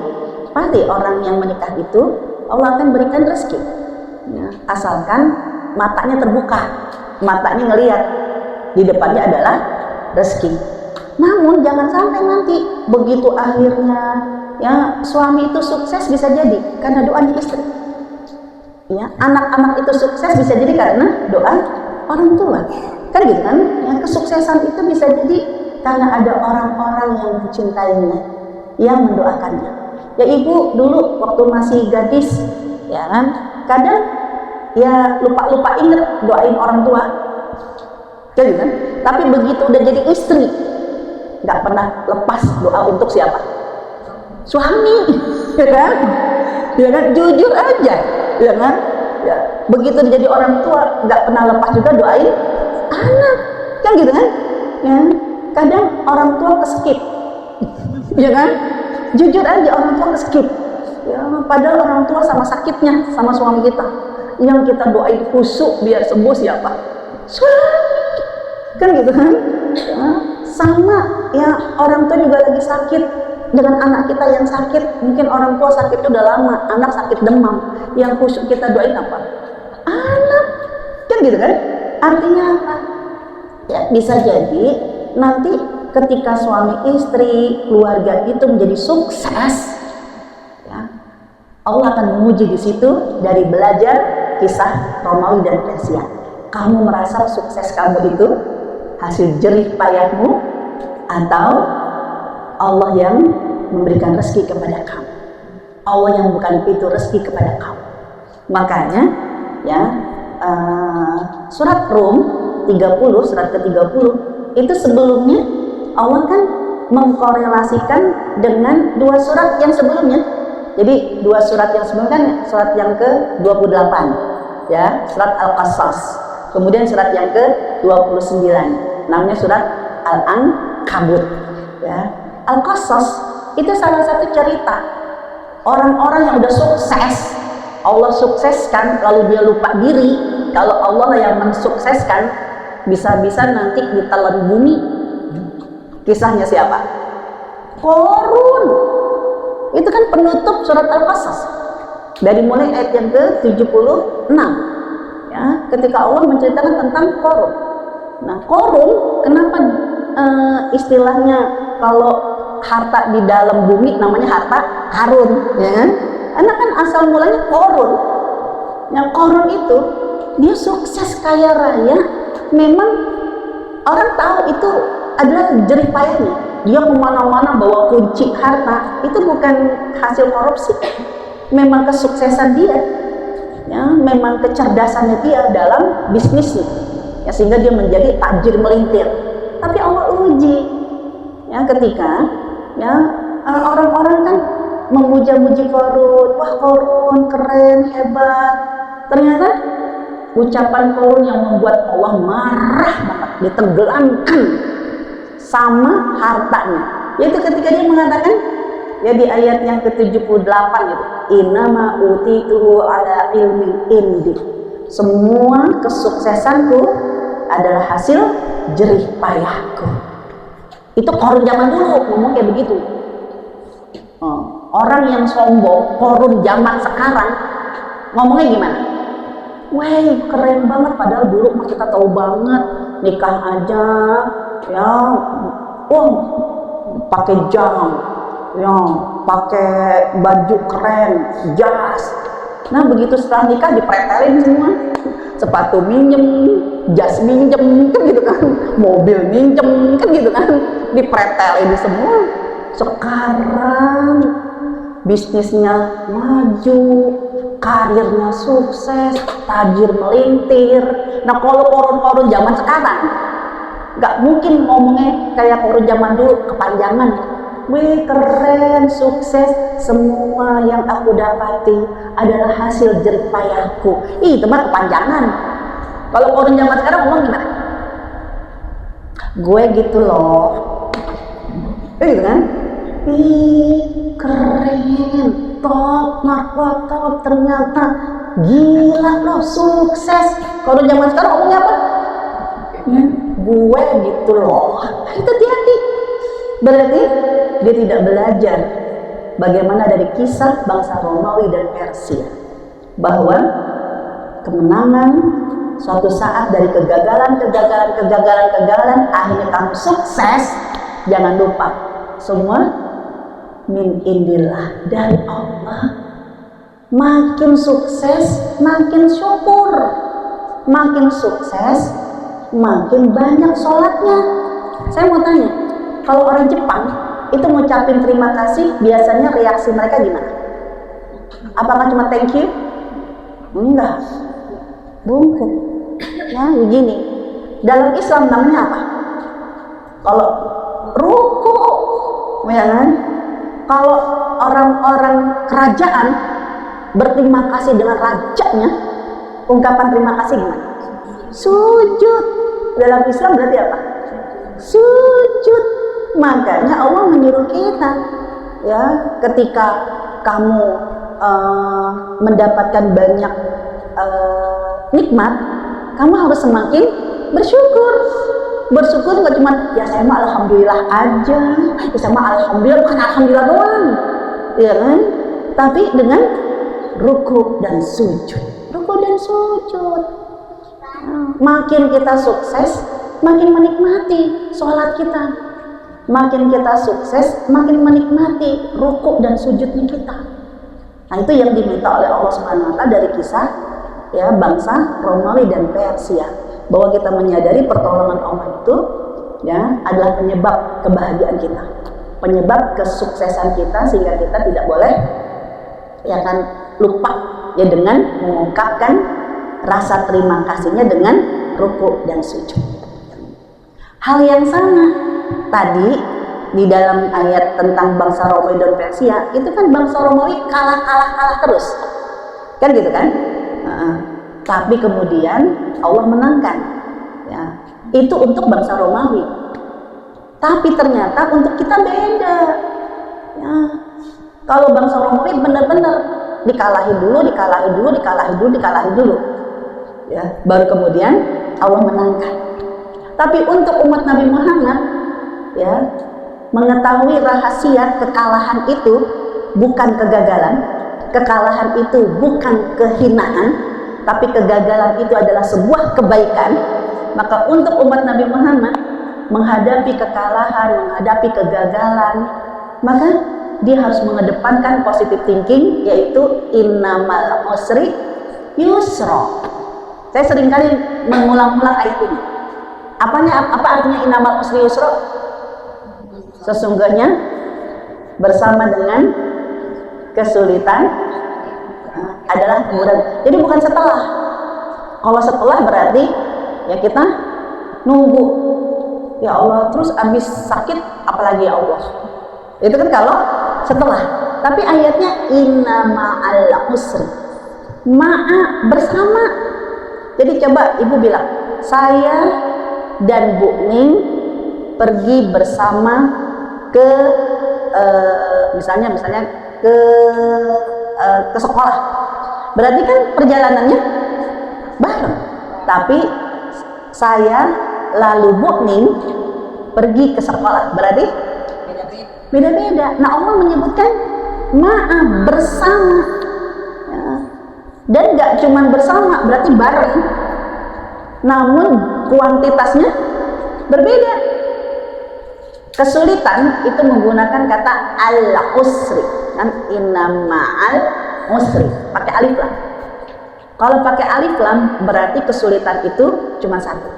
pasti orang yang menikah itu Allah akan berikan rezeki. Ya, asalkan matanya terbuka, matanya ngelihat di depannya adalah rezeki. Namun jangan sampai nanti begitu akhirnya ya suami itu sukses, bisa jadi karena doanya istri. Ya, anak-anak itu sukses bisa jadi karena doa orang tua. Kan gitu kan? Ya, kesuksesan itu bisa jadi karena ada orang-orang yang mencintainya, yang mendoakannya. Ya ibu dulu waktu masih gadis, ya kan, kadang ya lupa inget doain orang tua, jadi kan. Tapi begitu udah jadi istri, nggak pernah lepas doa untuk siapa? Suami, ya kan? Ya kan, jujur aja, ya kan? Ya, begitu jadi orang tua, nggak pernah lepas juga doain anak, kan gitu kan? Ya, kadang orang tua keskip, ya kan? Jujur aja orang tua keskip. Ya, padahal orang tua sama sakitnya sama suami kita. Yang kita doain khusyuk biar sembuh siapa? Suami. Kan gitu kan? Ya, sama ya, orang tua juga lagi sakit dengan anak kita yang sakit. Mungkin orang tua sakit itu udah lama, anak sakit demam. Yang khusyuk kita doain apa? Anak. Kan gitu kan? Artinya apa? Ya, bisa jadi nanti ketika suami istri, keluarga itu menjadi sukses, ya, Allah akan menguji di situ dari belajar kisah Romawi dan Persia. kamu merasa sukses kamu itu hasil jerih payahmu atau Allah yang memberikan rezeki kepada kamu, Allah yang bukan pintu rezeki kepada kamu. Makanya ya surat Rum 30, surat ke-30 itu sebelumnya Allah kan mengkorelasikan dengan dua surat yang sebelumnya. Jadi dua surat yang sebelumnya kan surat yang ke-28 ya, surat Al-Qasas. Kemudian surat yang ke-29 namanya surat Al-Ankabut ya. Al-Qasas itu salah satu cerita orang-orang yang udah sukses, Allah sukseskan lalu dia lupa diri kalau Allah yang mensukseskan, bisa-bisa nanti ditelan bumi. Kisahnya siapa? Qarun. Itu kan penutup surat Al-Qasas. Dari mulai ayat yang ke-76 ya, ketika Allah menceritakan tentang Qarun. Nah, Qarun kenapa istilahnya kalau harta di dalam bumi namanya harta karun, ya kan? Karena kan asal mulanya Qarun. Nah, Qarun itu dia sukses kaya raya, memang orang tahu itu adalah jerih payahnya. Dia kemana-mana bawa kunci harta, itu bukan hasil korupsi, memang kesuksesan dia, ya, memang kecerdasannya dia dalam bisnisnya, ya, sehingga dia menjadi tajir melintir. Tapi Allah uji, ya, ketika ya orang-orang kan memuja-muji Qarun, wah Qarun keren, hebat. Ternyata ucapan Qarun yang membuat Allah marah banget, ditenggelamkan sama hartanya. Yaitu ketika dia mengatakan ya di ayat yang ke-78 gitu, innama utituhu ala ilmin indi. Semua kesuksesanku adalah hasil jerih payahku. Itu Qarun zaman dulu ngomong kayak begitu. Orang yang sombong, Qarun zaman sekarang ngomongnya gimana? Weh, keren banget, padahal dulu mah kita tahu banget nikah aja ya, pakai jam, ya, pakai baju keren, jas. Nah, begitu setelah nikah dipretelin semua, sepatu minjem, jas minjem, kan gitu kan, mobil minjem, kan gitu kan, dipretelin semua. Sekarang bisnisnya maju, karirnya sukses, tajir melintir. Nah, kalau Qarun zaman sekarang nggak mungkin ngomongnya kayak Qarun zaman dulu, kepanjangan. Wih, keren, sukses, semua yang aku dapati adalah hasil jerih payahku. Ih, itu mah kepanjangan. Kalau Qarun zaman sekarang ngomong gimana? Gue gitu loh, gitu kan? Ih, keren, top, markotop, ternyata gila loh, sukses. Kalau zaman sekarang ngomongnya apa? Gue gitu loh. Itu hati-hati. Berarti dia tidak belajar bagaimana dari kisah bangsa Romawi dan Persia, bahwa kemenangan suatu saat dari kegagalan akhirnya kamu sukses. Jangan lupa semua min indillah, dari Allah. Makin sukses makin syukur, makin sukses makin banyak sholatnya. Saya mau tanya, kalau orang Jepang itu ngucapin terima kasih, biasanya reaksi mereka gimana? Apakah cuma thank you? Enggak, bukan. Ya begini, dalam Islam namanya apa? Kalau ruku, ya kan? Kalau orang-orang kerajaan berterima kasih dengan rajanya, ungkapan terima kasih gimana? Sujud. Dalam Islam berarti apa? Sujud. Makanya Allah menyuruh kita, ya, ketika kamu mendapatkan banyak nikmat, kamu harus semakin bersyukur. Bersyukur nggak cuma ya saya mah alhamdulillah aja, ya saya mah alhamdulillah, bukan alhamdulillah doang, ya kan? Tapi dengan ruku dan sujud, ruku dan sujud. Makin kita sukses, makin menikmati sholat kita. Makin kita sukses, makin menikmati ruku dan sujudnya kita. Nah, itu yang diminta oleh Allah Subhanahu wa Ta'ala dari kisah ya bangsa Romawi dan Persia, bahwa kita menyadari pertolongan Allah itu ya adalah penyebab kebahagiaan kita, penyebab kesuksesan kita, sehingga kita tidak boleh ya kan lupa ya dengan mengungkapkan rasa terima kasihnya dengan ruku dan sujud. Hal yang sama tadi di dalam ayat tentang bangsa Romawi dan Persia, itu kan bangsa Romawi kalah terus, kan gitu kan? Tapi kemudian Allah menangkan, ya itu untuk bangsa Romawi. Tapi ternyata untuk kita beda. Ya, kalau bangsa Romawi benar-benar dikalahi dulu, ya baru kemudian Allah menangkan. Tapi untuk umat Nabi Muhammad, ya mengetahui rahasia kekalahan itu bukan kegagalan, kekalahan itu bukan kehinaan, tapi kegagalan itu adalah sebuah kebaikan. Maka untuk umat Nabi Muhammad menghadapi kekalahan, menghadapi kegagalan, maka dia harus mengedepankan positive thinking, yaitu innamal usri yusra. Saya seringkali mengulang-ulang ayat ini. Apa artinya innamal usri yusra? Sesungguhnya bersama dengan kesulitan adalah kemudahan. Jadi bukan setelah. Kalau setelah berarti ya kita nunggu. Ya Allah, terus abis sakit apalagi ya Allah. Itu kan kalau setelah. Tapi ayatnya inna ma'al usri, ma'a bersama. Jadi coba ibu bilang, saya dan Bu Ning pergi bersama ke misalnya ke sekolah. Berarti kan perjalanannya bareng. Tapi saya lalu Bu Ning pergi ke sekolah, berarti beda-beda. Nah, Allah menyebutkan maaf bersama, ya. Dan gak cuma bersama, berarti bareng, namun kuantitasnya berbeda. Kesulitan itu menggunakan kata al-usri, kan inna ma'al usri, pakai alif lam. Kalau pakai alif lam berarti kesulitan itu cuma satu,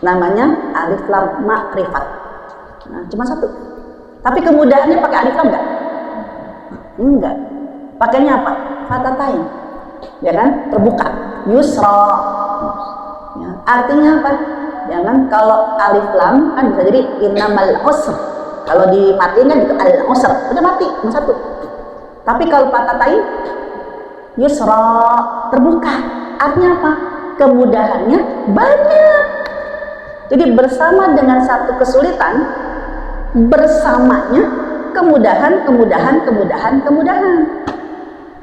namanya alif lam ma'rifat. Nah, cuma satu. Tapi kemudahannya pakai alif lam enggak? Pakainya apa? Fatatain, ya kan? Terbuka, yusra, ya, artinya apa? Ya kan, kalau alif lam kan bisa jadi innamal usr. Kalau dimatiin kan gitu al usr, udah mati, cuma satu. Tapi kalau fatatain yusra, terbuka, artinya apa? Kemudahannya banyak. Jadi bersama dengan satu kesulitan, bersamanya kemudahan.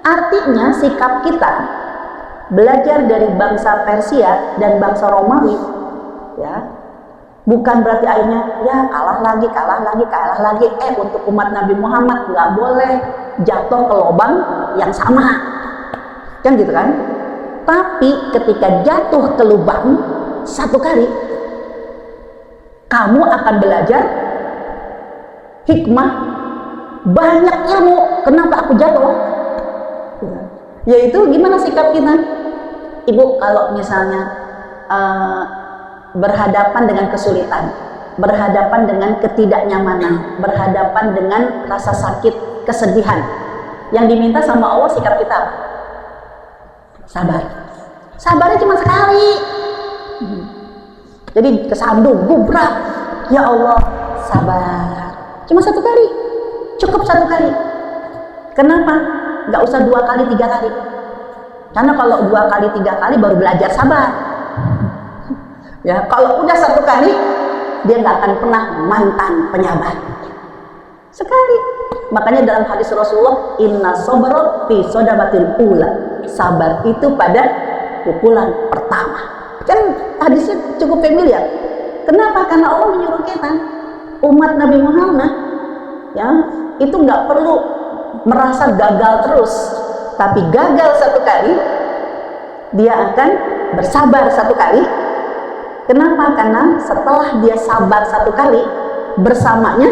Artinya sikap kita belajar dari bangsa Persia dan bangsa Romawi, ya bukan berarti akhirnya ya kalah lagi. Untuk umat Nabi Muhammad nggak boleh jatuh ke lubang yang sama, kan gitu kan? Tapi ketika jatuh ke lubang satu kali, kamu akan belajar hikmah, banyak ilmu. Kenapa aku jatuh? Yaitu gimana sikap kita. Ibu kalau misalnya berhadapan dengan kesulitan, berhadapan dengan ketidaknyamanan, berhadapan dengan rasa sakit, kesedihan, yang diminta sama Allah sikap kita apa? Sabar. Sabarnya cuma sekali. Jadi kesandung, gubrak, ya Allah, sabar. Cuma satu kali, cukup satu kali. Kenapa? Gak usah 2 kali, 3 kali. Karena kalau 2 kali, 3 kali baru belajar sabar. Ya, kalau udah satu kali, dia gak akan pernah mantan penyabar. Sekali. Makanya dalam hadis Rasulullah, inna sabra fi sodabatil ula. Sabar itu pada pukulan pertama. Kan hadisnya cukup familiar. Kenapa? Karena Allah menyuruh kita, umat Nabi Muhammad, ya itu nggak perlu merasa gagal terus, tapi gagal satu kali, dia akan bersabar satu kali. Kenapa? Karena setelah dia sabar satu kali, bersamanya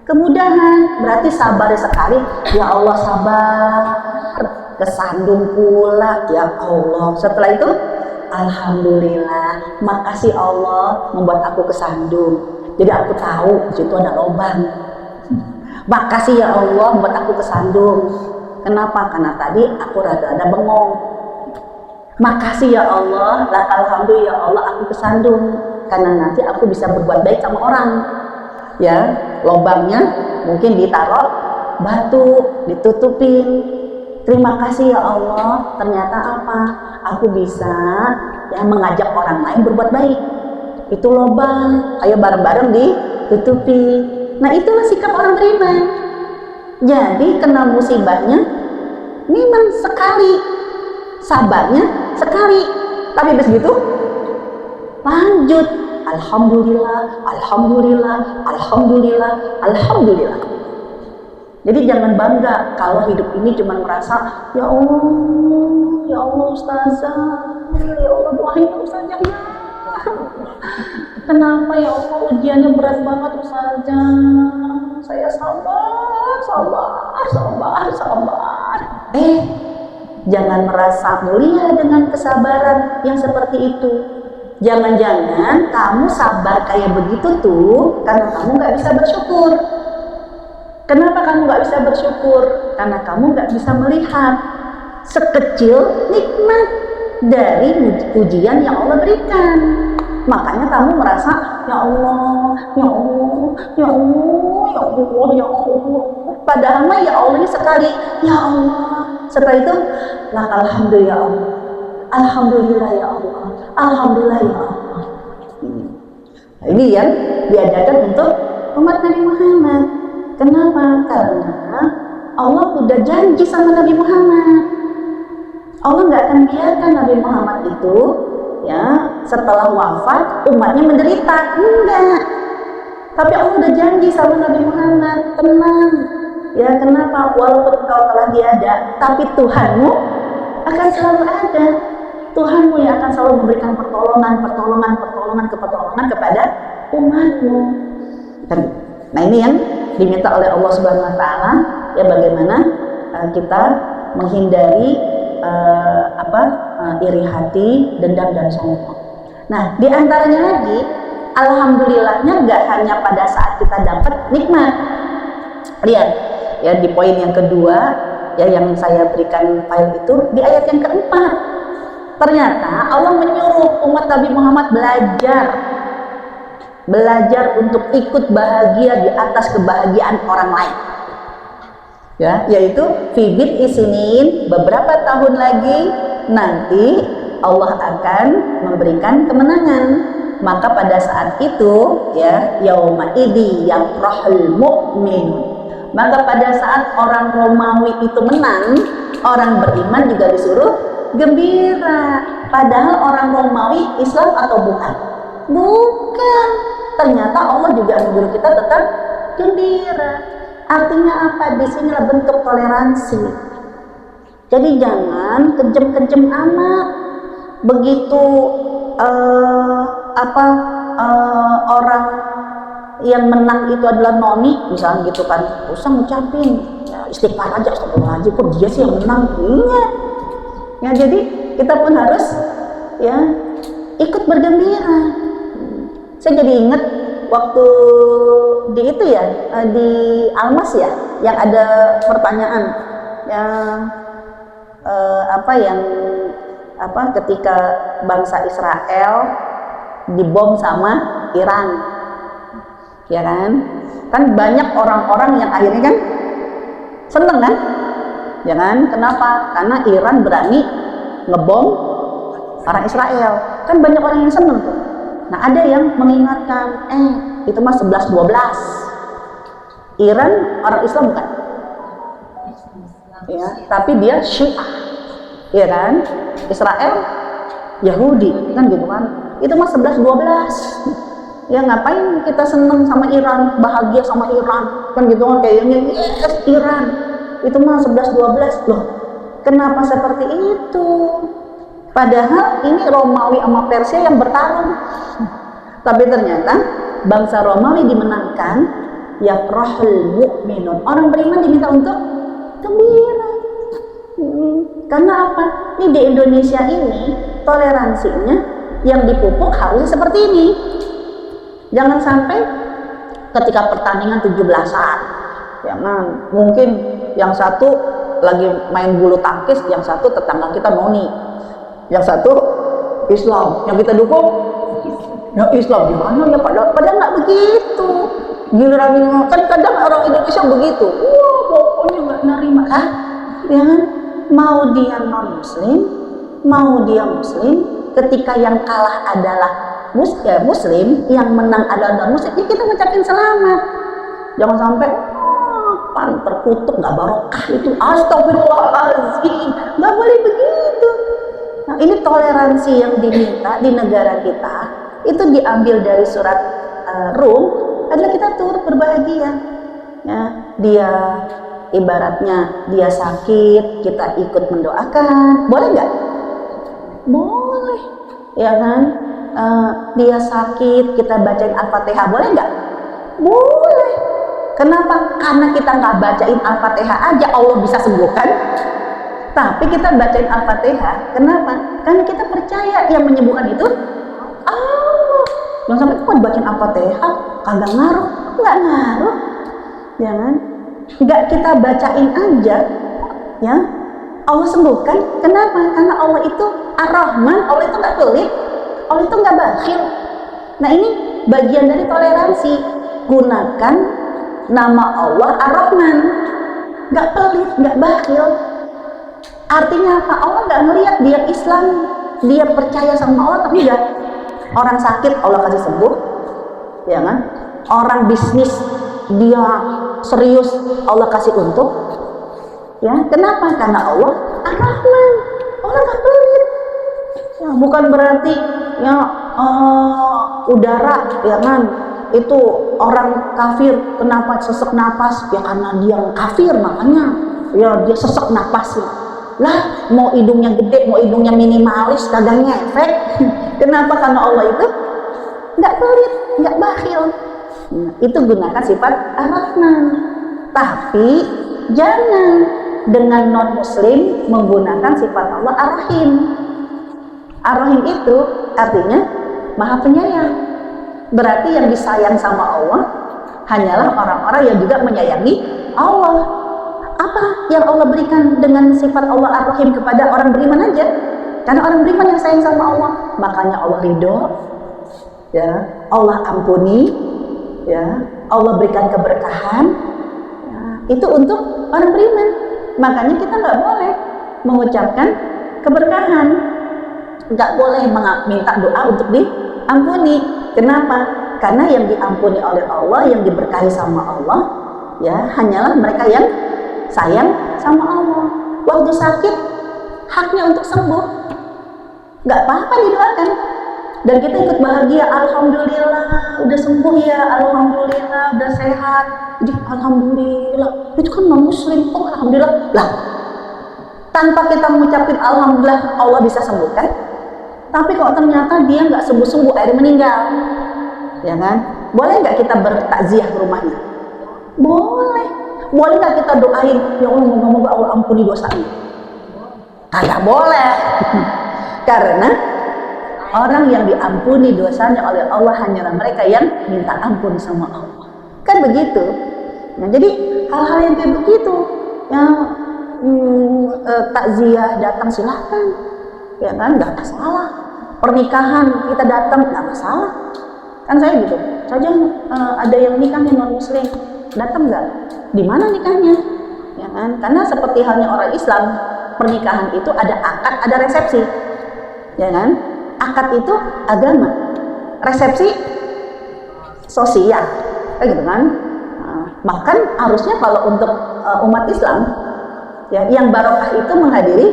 kemudahan. Berarti sabarnya sekali, ya Allah sabar, kesandung pula, ya Allah. Setelah itu, alhamdulillah, makasih Allah membuat aku kesandung. Jadi aku tahu di situ ada lubang. Makasih ya Allah membuat aku kesandung. Kenapa? Karena tadi aku rada-rada bengong. Makasih ya Allah, lakal hamdu ya Allah, aku kesandung. Karena nanti aku bisa berbuat baik sama orang. Ya, lubangnya mungkin ditaruh batu, ditutupin. Terima kasih ya Allah, ternyata apa? Aku bisa ya mengajak orang lain berbuat baik. Itu lubang, ayo bareng-bareng ditutupi. Nah, itulah sikap orang beriman. Jadi kena musibahnya memang sekali, sabarnya sekali, tapi begitu lanjut, alhamdulillah, alhamdulillah, alhamdulillah, alhamdulillah. Jadi jangan bangga kalau hidup ini cuma merasa, ya Allah ustazah, ya Allah doain ustazah ya. Kenapa ya Allah ujiannya berat banget ustazah? Saya sabar. Jangan merasa mulia dengan kesabaran yang seperti itu. Jangan-jangan kamu sabar kayak begitu tuh karena kamu nggak bisa bersyukur. Kenapa kamu nggak bisa bersyukur? Karena kamu nggak bisa melihat sekecil nikmat dari ujian yang Allah berikan. Makanya kamu merasa, ya Allah, ya Allah, ya Allah, ya Allah, ya Allah. Padahal mah ya Allah ini sekali, ya Allah. Setelah itu, alhamdulillah ya Allah, alhamdulillah ya Allah, alhamdulillah ya Allah. Ini yang diajarkan untuk umat Nabi Muhammad. Kenapa? Karena Allah udah janji sama Nabi Muhammad. Allah nggak akan biarkan Nabi Muhammad itu ya setelah wafat umatnya menderita, enggak. Tapi Allah udah janji sama Nabi Muhammad, tenang. Ya kenapa? Walaupun kau telah tiada, tapi Tuhanmu akan selalu ada. Tuhanmu yang akan selalu memberikan pertolongan kepada umatmu. Nah ini yang diminta oleh Allah Subhanahu Wa Taala, ya bagaimana kita menghindari iri hati, dendam dan sombong. Nah, di antaranya lagi, alhamdulillahnya nggak hanya pada saat kita dapat nikmat. Lihat, ya di poin yang kedua, ya yang saya berikan file itu di ayat yang keempat. Ternyata Allah menyuruh umat Nabi Muhammad belajar untuk ikut bahagia di atas kebahagiaan orang lain. Ya, yaitu fibit isinin, beberapa tahun lagi nanti Allah akan memberikan kemenangan. Maka pada saat itu ya yauma idzi yafrahul mu'min. Maka pada saat orang Romawi itu menang, orang beriman juga disuruh gembira. Padahal orang Romawi Islam atau bukan? Bukan. Ternyata Allah juga menyuruh kita tetap gembira. Artinya apa? Di sinilah bentuk toleransi. Jadi jangan kejam-kejam amat. Begitu orang yang menang itu adalah noni, misalnya gitu kan, usah ngucapin ya, istighfar aja, astagfirullahaladzim, kok dia sih yang menang? Iya. Ya jadi kita pun harus ya ikut bergembira. Saya jadi ingat waktu di itu ya, di Almas ya, yang ada pertanyaan ketika bangsa Israel dibom sama Iran, ya kan banyak orang-orang yang akhirnya kan seneng kan, ya kan? Kenapa? Karena Iran berani ngebom orang Israel, kan banyak orang yang seneng tuh. Nah ada yang mengingatkan, itu mah 11-12. Iran orang Islam bukan? Ya, tapi dia Syiah, ya kan? Israel Yahudi, kan gitu kan? Itu mah 11-12. Ya ngapain kita seneng sama Iran, bahagia sama Iran, kan gitu kan? Kayaknya yes Iran. Itu mah 11-12 loh. Kenapa seperti itu? Padahal ini Romawi sama Persia yang bertarung. Tapi ternyata bangsa Romawi dimenangkan, yafrahul mu'minun. Orang beriman diminta untuk gembira. Karena apa? Ini di Indonesia ini toleransinya yang dipupuk harusnya seperti ini. Jangan sampai ketika pertandingan 17-an, ya kan, mungkin yang satu lagi main bulu tangkis, yang satu tetangga kita noni, yang satu Islam, yang kita dukung ya Islam. Gimana ya, padahal nggak begitu. Giliran kan kadang orang Indonesia begitu, wah pokoknya nggak nerima kan, ya kan? Mau dia non muslim, mau dia muslim, ketika yang kalah adalah muslim, yang menang adalah non muslim, ya kita ngucapin selamat. Jangan sampai pan terkutuk nggak barokah itu, astagfirullahaladzim, nggak boleh begitu. Nah, ini toleransi yang diminta di negara kita itu diambil dari surat Rum, adalah kita turut berbahagia. Ya, dia ibaratnya dia sakit, kita ikut mendoakan, boleh nggak? Boleh, ya kan? Dia sakit, kita bacain Al-Fatihah, boleh nggak? Boleh. Kenapa? Karena kita nggak bacain Al-Fatihah aja Allah bisa sembuhkan. Tapi kita bacain Al-Fatihah, kenapa? Karena kita percaya yang menyembuhkan itu Allah. Jangan sampai kok bacain Al-Fatihah kagak ngaruh, nggak ngaruh, ya kan? Nggak kita bacain aja, ya Allah sembuhkan. Kenapa? Karena Allah itu Ar-Rahman, Allah itu nggak pelit, Allah itu nggak bakhil. Nah ini bagian dari toleransi. Gunakan nama Allah Ar-Rahman, nggak pelit, nggak bakhil. Artinya apa? Allah nggak ngelihat dia Islam, dia percaya sama Allah, tapi nggak. Orang sakit Allah kasih sembuh, ya kan? Orang bisnis dia serius Allah kasih untung, ya. Kenapa? Karena Allah Ar-Rahman, Allah nggak pelit. Ya, bukan berarti ya udara, ya kan? Itu orang kafir kenapa sesak napas? Ya karena dia kafir makanya ya dia sesak napasnya. Lah mau hidungnya gede, mau hidungnya minimalis, kagak ngefek. Kenapa? Karena Allah itu nggak pelit, nggak bakhil. Nah, itu gunakan sifat Ar-Rahman. Tapi jangan dengan non muslim menggunakan sifat Allah Ar-Rahim. Ar-Rahim itu artinya Maha Penyayang. Berarti yang disayang sama Allah hanyalah orang-orang yang juga menyayangi Allah. Apa yang Allah berikan dengan sifat Allah Ar-Rahim kepada orang beriman aja? Karena orang beriman yang sayang sama Allah, makanya Allah ridho, ya, Allah ampuni, ya, Allah berikan keberkahan. Ya, itu untuk orang beriman. Makanya kita nggak boleh mengucapkan keberkahan, nggak boleh minta doa untuk diampuni. Kenapa? Karena yang diampuni oleh Allah, yang diberkahi sama Allah, ya, hanyalah mereka yang sayang sama Allah. Waktu sakit, haknya untuk sembuh, nggak apa-apa didoakan. Dan kita ikut bahagia, alhamdulillah, udah sembuh ya, alhamdulillah, udah sehat. Jadi alhamdulillah, itu kan non muslim, oh alhamdulillah. Lah, tanpa kita mengucapin alhamdulillah, Allah bisa sembuhkan. Tapi kalau ternyata dia nggak sembuh-sembuh, akhirnya meninggal, ya kan? Boleh nggak kita bertakziah ke rumahnya? Boleh. Boleh nggak kita doain, ya Allah moga-moga Allah ampuni dosanya? Kagak boleh. Karena orang yang diampuni dosanya oleh Allah hanyalah mereka yang minta ampun sama Allah. Kan begitu. Nah, jadi hal-hal yang kayak begitu, ya, takziah datang silahkan, ya kan, nggak masalah. Pernikahan kita datang nggak masalah. Kan saya gitu. Saja ada yang nikah nih non muslim, datang nggak? Di mana nikahnya? Ya kan? Karena seperti halnya orang Islam, pernikahan itu ada akad, ada resepsi. Ya kan? Akad itu agama, resepsi sosial, kayak gitu kan? Bahkan harusnya kalau untuk umat Islam, ya, yang barokah itu menghadiri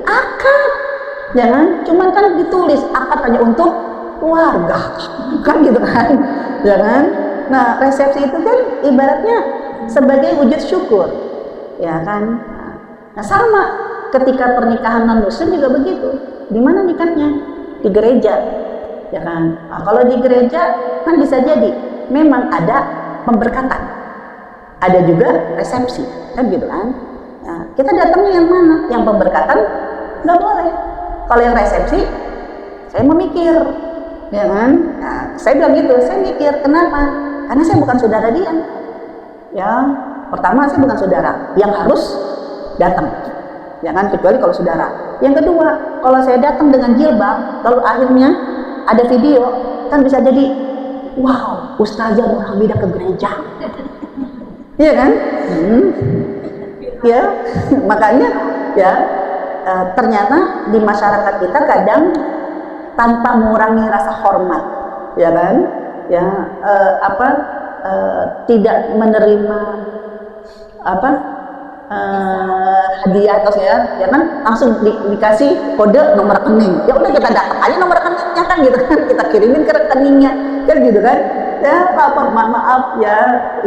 akad, jangan cuman kan ditulis akad hanya untuk keluarga, kan gitu kan? Ya kan? Nah, resepsi itu kan ibaratnya sebagai wujud syukur, ya kan? Nah, sama ketika pernikahan non muslim juga begitu. Di mana nikahnya? Di gereja, ya kan? Nah, kalau di gereja kan bisa jadi memang ada pemberkatan, ada juga resepsi, kan gitu kan? Nah, kita datangnya yang mana? Yang pemberkatan nggak boleh. Kalau yang resepsi, saya memikir, ya kan? Nah, saya bilang gitu, saya mikir, kenapa? Karena saya bukan saudara dia. Ya, pertama saya bukan saudara yang harus datang, ya kan? Kecuali kalau saudara. Yang kedua, kalau saya datang dengan jilbab, lalu akhirnya ada video, kan bisa jadi, wow, Ustazah Nur Hamidah ke gereja, iya kan? Ya, makanya ya ternyata di masyarakat kita kadang tanpa mengurangi rasa hormat, ya kan? Ya tidak menerima hadiah atau ya kan langsung dikasih kode nomor rekening, ya udah kita datang aja nomor rekeningnya kan gitu kan, kita kirimin ke rekeningnya kan gitu kan, ya maaf ya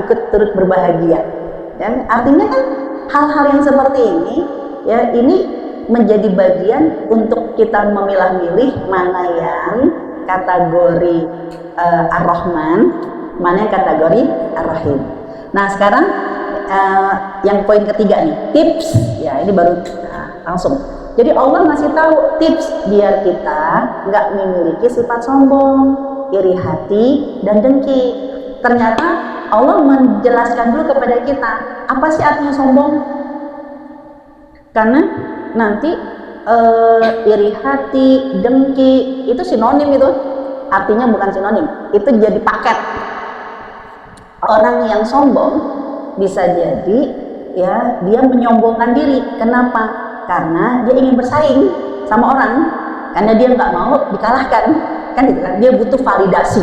ikut turut berbahagia, ya artinya kan hal-hal yang seperti ini ya ini menjadi bagian untuk kita memilah-milih mana yang kategori Ar-Rahman, mana yang kategori Ar-Rahim. Nah sekarang yang poin ketiga nih, tips ya, ini baru langsung. Jadi Allah ngasih tahu tips biar kita nggak memiliki sifat sombong, iri hati dan dengki. Ternyata Allah menjelaskan dulu kepada kita apa sih artinya sombong, karena nanti iri hati, dengki itu sinonim, itu artinya bukan sinonim, itu jadi paket. Orang yang sombong bisa jadi ya dia menyombongkan diri. Kenapa? Karena dia ingin bersaing sama orang, karena dia nggak mau dikalahkan, kan gitu kan? Dia butuh validasi,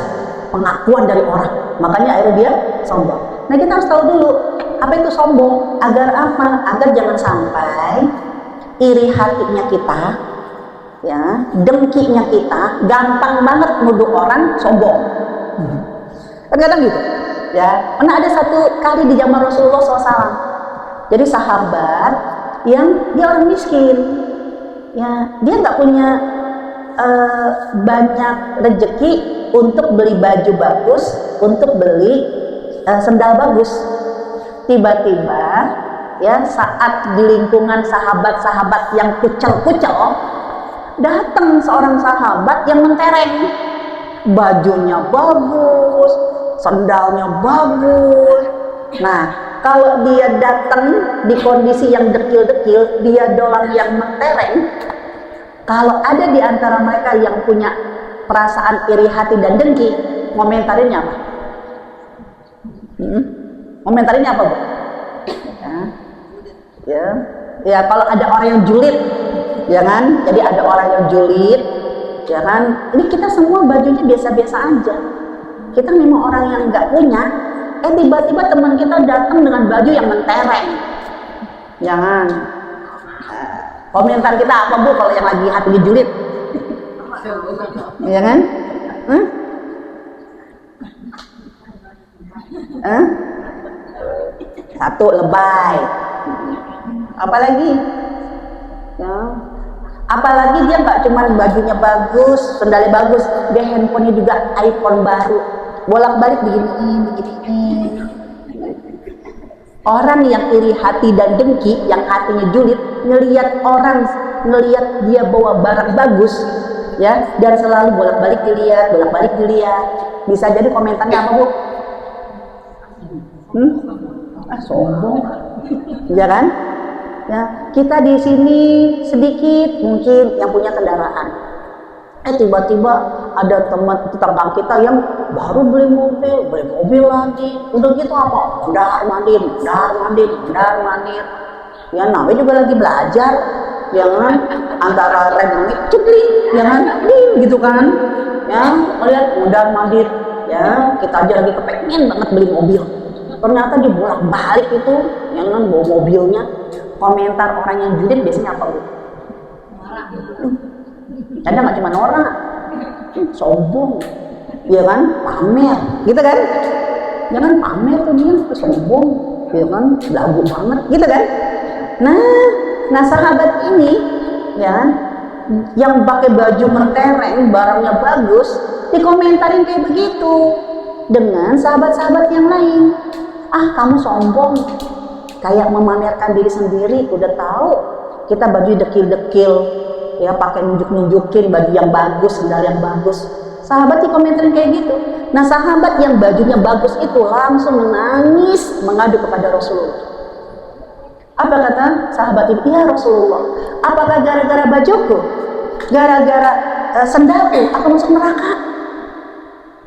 pengakuan dari orang, makanya akhirnya dia sombong. Nah kita harus tahu dulu apa itu sombong, agar apa? Agar jangan sampai iri hatinya kita, ya dengkinya kita, gampang banget nuduh orang sombong. Kadang-kadang gitu. Ya, pernah ada satu kali di zaman Rasulullah SAW. Jadi sahabat yang dia orang miskin, ya dia nggak punya banyak rezeki untuk beli baju bagus, untuk beli sendal bagus. Tiba-tiba, ya saat di lingkungan sahabat-sahabat yang kucel-kucel, datang seorang sahabat yang mentereng, bajunya bagus, sendalnya bagus. Nah, kalau dia datang di kondisi yang dekil-dekil, dia doang yang mentereng. Kalau ada di antara mereka yang punya perasaan iri hati dan dengki, komentarinnya apa? Komentarinnya apa, Bu? Ya, kalau ada orang yang julid, ya kan? Jadi ada orang yang julid, ya kan? Ini kita semua bajunya biasa-biasa aja. Kita memang orang yang nggak punya, tiba-tiba teman kita datang dengan baju yang mentereng. Jangan. Komentar kita apa, Bu, kalau yang lagi hatinya julid? Ya kan? Satu, lebay. Apalagi? Ya. Apalagi dia nggak cuma bajunya bagus, sendalnya bagus, dia handphonenya juga iPhone baru, bolak-balik begini. Orang yang iri hati dan dengki, yang hatinya julid, ngelihat dia bawa barang bagus, ya, dan selalu bolak-balik dilihat, bisa jadi komentarnya apa, Bu? Sombong, ya kan? Ya, kita di sini sedikit mungkin yang punya kendaraan. Tiba-tiba ada teman tetangga kita yang baru beli mobil lagi. Udah gitu apa? Mundar mandir. Ya namanya juga lagi belajar, ya kan? Antara rem ini cedring, ya kan? Gitu kan? Ya, lihat mundar mandir. Ya, kita aja lagi kepengen banget beli mobil. Ternyata dia bolak-balik itu, yang kan bawa mobilnya. Komentar orang yang julid biasanya apa, Bu? Ada nggak cuma norak, sombong, ya kan, pamer, gitu kan? Jangan pamer tuh dia sombong, ya kan, lagu banget, gitu kan? Nah sahabat ini, ya kan, yang pakai baju mentereng, barangnya bagus, dikomentarin kayak begitu dengan sahabat-sahabat yang lain. Kamu sombong. kayak memamerkan diri sendiri. Udah tahu kita baju dekil-dekil, ya pakai nunjuk-nunjukin baju yang bagus, sendal yang bagus. Sahabat dikomentarin kayak gitu. Nah, sahabat yang bajunya bagus itu langsung menangis mengadu kepada Rasulullah. Apa kata sahabat itu? Ya Rasulullah, apakah gara-gara bajuku, gara-gara sendalku aku masuk neraka?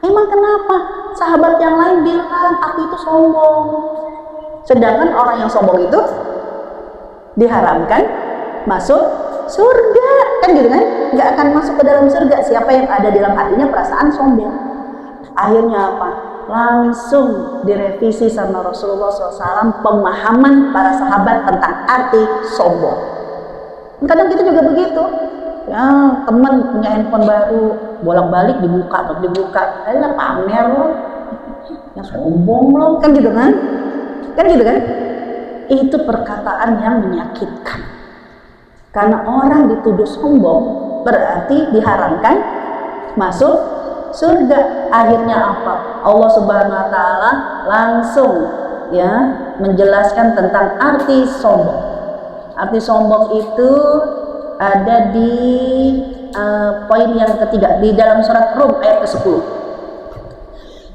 Emang kenapa? Sahabat yang lain bilang aku itu sombong. Sedangkan orang yang sombong itu diharamkan masuk surga, kan gitu kan? Nggak akan masuk ke dalam surga siapa yang ada dalam hatinya perasaan sombong. Akhirnya apa? Langsung direvisi sama Rasulullah SAW pemahaman para sahabat tentang arti sombong. Kadang kita juga begitu, ya teman punya handphone baru, bolak-balik dibuka, ayolah pamer loh, ya sombong loh, kan gitu kan? Itu perkataan yang menyakitkan. Karena orang dituduh sombong berarti diharamkan masuk surga. Akhirnya apa? Allah Subhanahu wa taala langsung ya menjelaskan tentang arti sombong. Arti sombong itu ada di poin yang ketiga di dalam surat Rum ayat ke-10.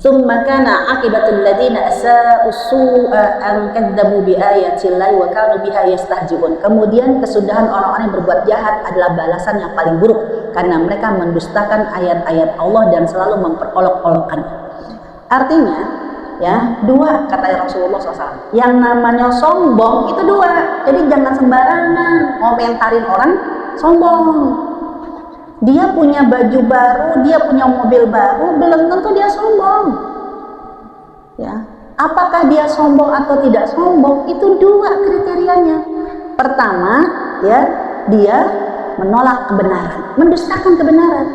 Tsumma kana aqibatul ladzina asa'u su'a an kadzdzabu bi ayatillahi wa kanu biha yastahzi'un. Kemudian kesudahan orang-orang yang berbuat jahat adalah balasan yang paling buruk karena mereka mendustakan ayat-ayat Allah dan selalu memperolok-olokkan. Artinya, ya, dua kata Rasulullah SAW. Yang namanya sombong itu dua. Jadi jangan sembarangan komentarin orang sombong. Dia punya baju baru, dia punya mobil baru, belum tentu dia sombong. Ya, apakah dia sombong atau tidak sombong? Itu dua kriterianya. Pertama, ya, dia menolak kebenaran, mendustakan kebenaran.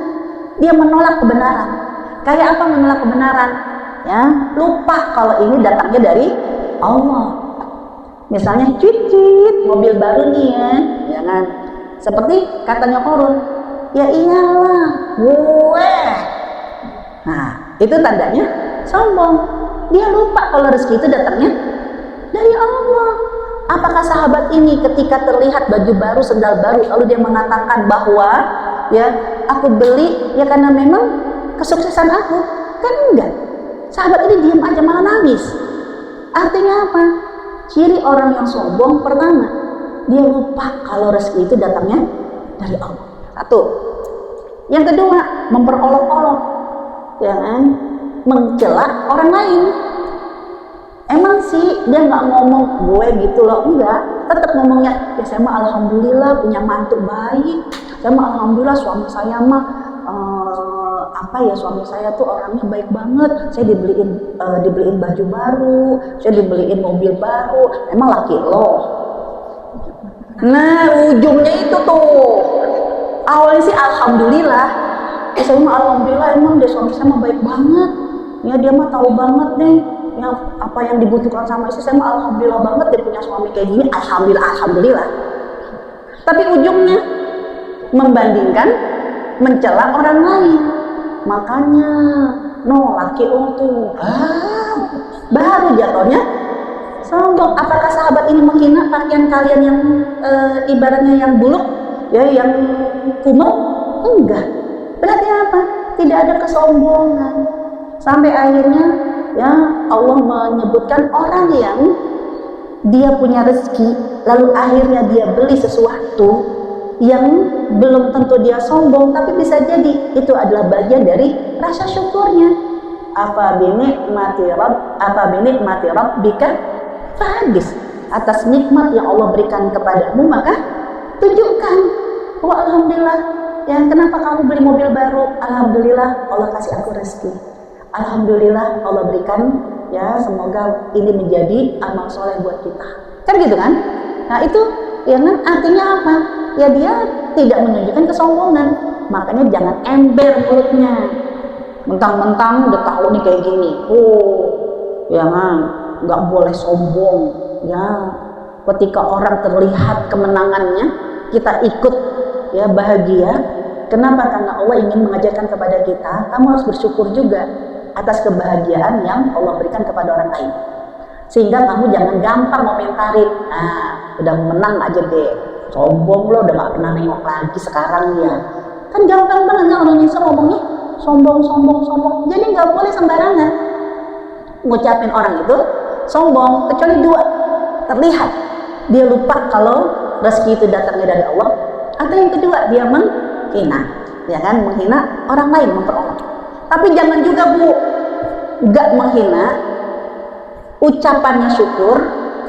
Dia menolak kebenaran. Kayak apa menolak kebenaran? Ya, lupa kalau ini datangnya dari Allah. Misalnya cicit mobil baru nih ya, jangan. Seperti katanya Korun. Ya iyalah, gue. Nah, itu tandanya sombong. Dia lupa kalau rezeki itu datangnya dari Allah. Apakah sahabat ini ketika terlihat baju baru, sendal baru, lalu dia mengatakan bahwa ya aku beli ya karena memang kesuksesan aku? Kan enggak. Sahabat ini diam aja malah nangis. Artinya apa? Ciri orang yang sombong pertama, dia lupa kalau rezeki itu datangnya dari Allah. Satu. Yang kedua, memperolok-olok, ya kan? Mencela orang lain. Emang sih dia nggak ngomong gue gitu loh, enggak. Tetap ngomongnya, ya saya mah alhamdulillah punya mantu baik. Saya mah alhamdulillah suami saya mah suami saya tuh orangnya baik banget. Saya dibeliin baju baru, saya dibeliin mobil baru. Emang laki lo. Nah, ujungnya itu tuh. Awalnya sih alhamdulillah, saya mah alhamdulillah emang dia suami saya mah baik banget, ya dia mah tahu banget deh, ya apa yang dibutuhkan sama istri. Saya mah alhamdulillah banget dia punya suami kayak gini, alhamdulillah. Tapi ujungnya membandingkan, mencela orang lain. Makanya, laki lo tuh, baru jatuhnya sombong. Apakah sahabat ini menghina pakaian kalian yang ibaratnya yang buluk? Ya, yang kumel? Enggak. Berarti apa? Tidak ada kesombongan. Sampai akhirnya ya Allah menyebutkan orang yang dia punya rezeki lalu akhirnya dia beli sesuatu yang belum tentu dia sombong, tapi bisa jadi itu adalah bagian dari rasa syukurnya. Apa binikmati rabbika fahadis. Atas nikmat yang Allah berikan kepadamu maka tunjukkan. Oh alhamdulillah, ya kenapa kamu beli mobil baru? Alhamdulillah Allah kasih aku rezeki. Alhamdulillah Allah berikan, ya semoga ini menjadi amal soleh buat kita. Kan gitu kan? Nah itu ya kan artinya apa? Ya dia tidak menunjukkan kesombongan. Makanya jangan ember mulutnya. Mentang-mentang udah tahu nih kayak gini. Ya kan, nggak boleh sombong. Ya, ketika orang terlihat kemenangannya, kita ikut ya bahagia. Kenapa? Karena Allah ingin mengajarkan kepada kita, kamu harus bersyukur juga atas kebahagiaan yang Allah berikan kepada orang lain. Sehingga kamu jangan gampang komentarin. Nah, udah menang aja deh. Sombong lo, udah gak pernah nengok lagi sekarang ya. Kan gampang banget orang Indonesia ngomongnya sombong. Jadi nggak boleh sembarangan ngucapin orang itu sombong, kecuali dua. Terlihat dia lupa kalau rezeki itu datangnya dari Allah, atau yang kedua dia menghina, ya kan, menghina orang lain, memperoleh. Tapi jangan juga Bu, nggak menghina, ucapannya syukur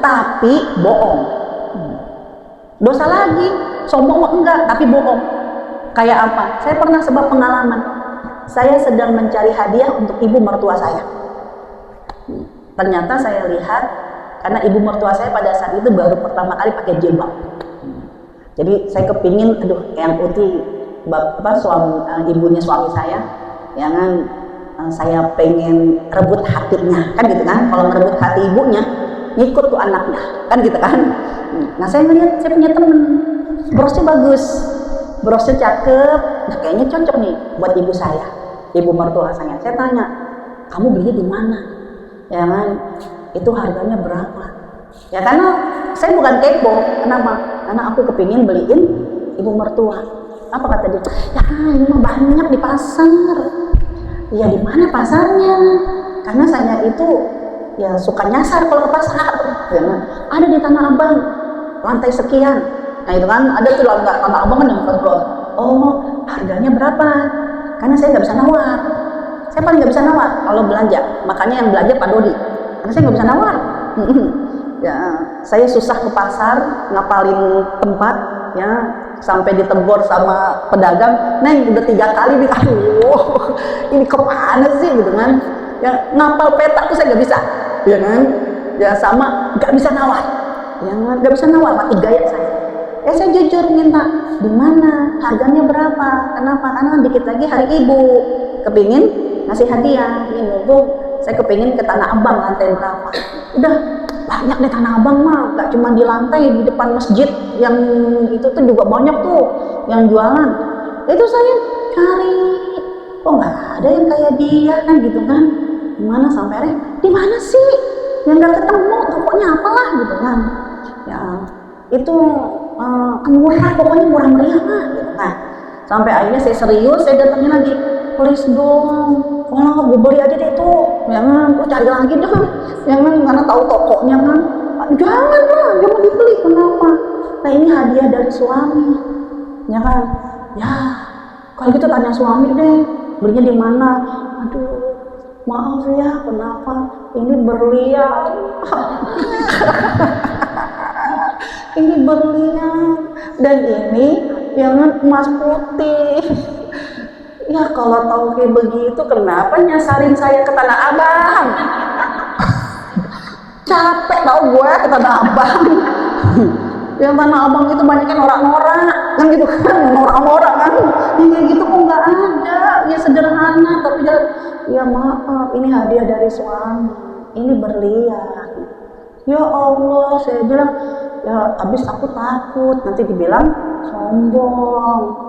tapi bohong. Dosa lagi, sombong enggak tapi bohong. Kayak apa? Saya pernah sebab pengalaman. Saya sedang mencari hadiah untuk ibu mertua saya. Ternyata saya lihat, karena ibu mertua saya pada saat itu baru pertama kali pakai jilbab. Jadi saya kepingin, yang Uti, ibunya suami saya, jangan saya pengen rebut hatinya, kan gitu kan? Kalau merebut hati ibunya, ngikut tuh anaknya, kan gitu kan? Nah saya melihat, saya punya temen, brosnya bagus, brosnya cakep, nah kayaknya cocok nih buat ibu saya, ibu mertua saya. Saya tanya, kamu belinya di mana? Ya kan, itu harganya berapa? Ya karena saya bukan kepo, kenapa? Karena aku kepingin beliin ibu mertua. Apa kata dia? Ya ini mah banyak di pasar. Ya di mana pasarnya? Karena saya itu ya suka nyasar kalau ke pasar. Ya, ada di Tanah Abang, lantai sekian. Nah itu kan ada tuh Tanah Abang kan yang kontrol. Oh harganya berapa? Karena saya nggak bisa nawar. Saya paling nggak bisa nawar kalau belanja. Makanya yang belanja Pak Dodi. Karena saya nggak bisa nawar. Ya, saya susah ke pasar ngapalin tempat, ya sampai ditegur sama pedagang. Neng udah 3 kali nih, aduh, ini kemana sih gitu kan? Ya ngapal peta tuh saya nggak bisa, ya kan? Ya sama nggak bisa nawar, ya nggak bisa nawar, mati gaya saya. Ya saya jujur minta, di mana, harganya berapa? Kenapa? Karena dikit lagi hari ibu, kepingin ngasih hadiah. Ini mumpung saya kepingin ke Tanah Abang, lantai berapa? Udah banyak deh Tanah Abang mah, gak cuma di lantai, di depan masjid yang itu tuh juga banyak tuh yang jualan. Itu saya cari, kok nggak ada yang kayak dia kan gitu kan? Gimana sampai di mana sih? Yang nggak ketemu, pokoknya apalah gitu kan? Ya itu murah, pokoknya murah meriah mah gitu kan? Sampai akhirnya saya serius, saya datangin lagi, please dong. Wah, gue beli aja deh itu, jangan, gue cari lagi dong, jangan, karena tahu tokonya kan, jangan lah, jangan dibeli, kenapa? Nah ini hadiah dari suami, ya kan? Ya, kalau gitu tanya suami deh, belinya di mana? Aduh, maaf ya, kenapa? Ini berlian, ini berlian, dan ini jangan emas putih. Ya kalau tahu kayak begitu, kenapa nyasarin saya ke Tanah Abang? Capek tau gue ke Tanah Abang. Yang Tanah Abang itu banyaknya norak-norak, kan gitu kan, norak-norak kan. Ya gitu kok nggak ada, ya sederhana, tapi ya maaf, ini hadiah dari suami, ini berlian. Ya Allah, saya bilang, ya habis aku takut nanti dibilang sombong.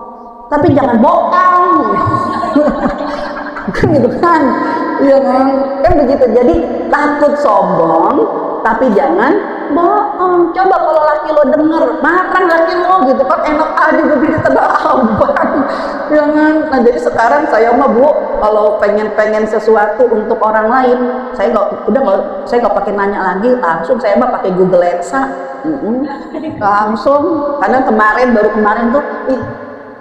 Tapi jangan bohong, kan gitu kan, ya kan begitu. Jadi takut sombong, tapi jangan bohong. Coba kalau laki lo denger, marah laki lo gitu kan, enak aja gue beli Tanah Abang, ya kan. Nah jadi sekarang saya mah Bu, kalau pengen sesuatu untuk orang lain, saya nggak pakai nanya lagi, langsung saya mah pakai Google Lensa, langsung. Karena baru kemarin tuh,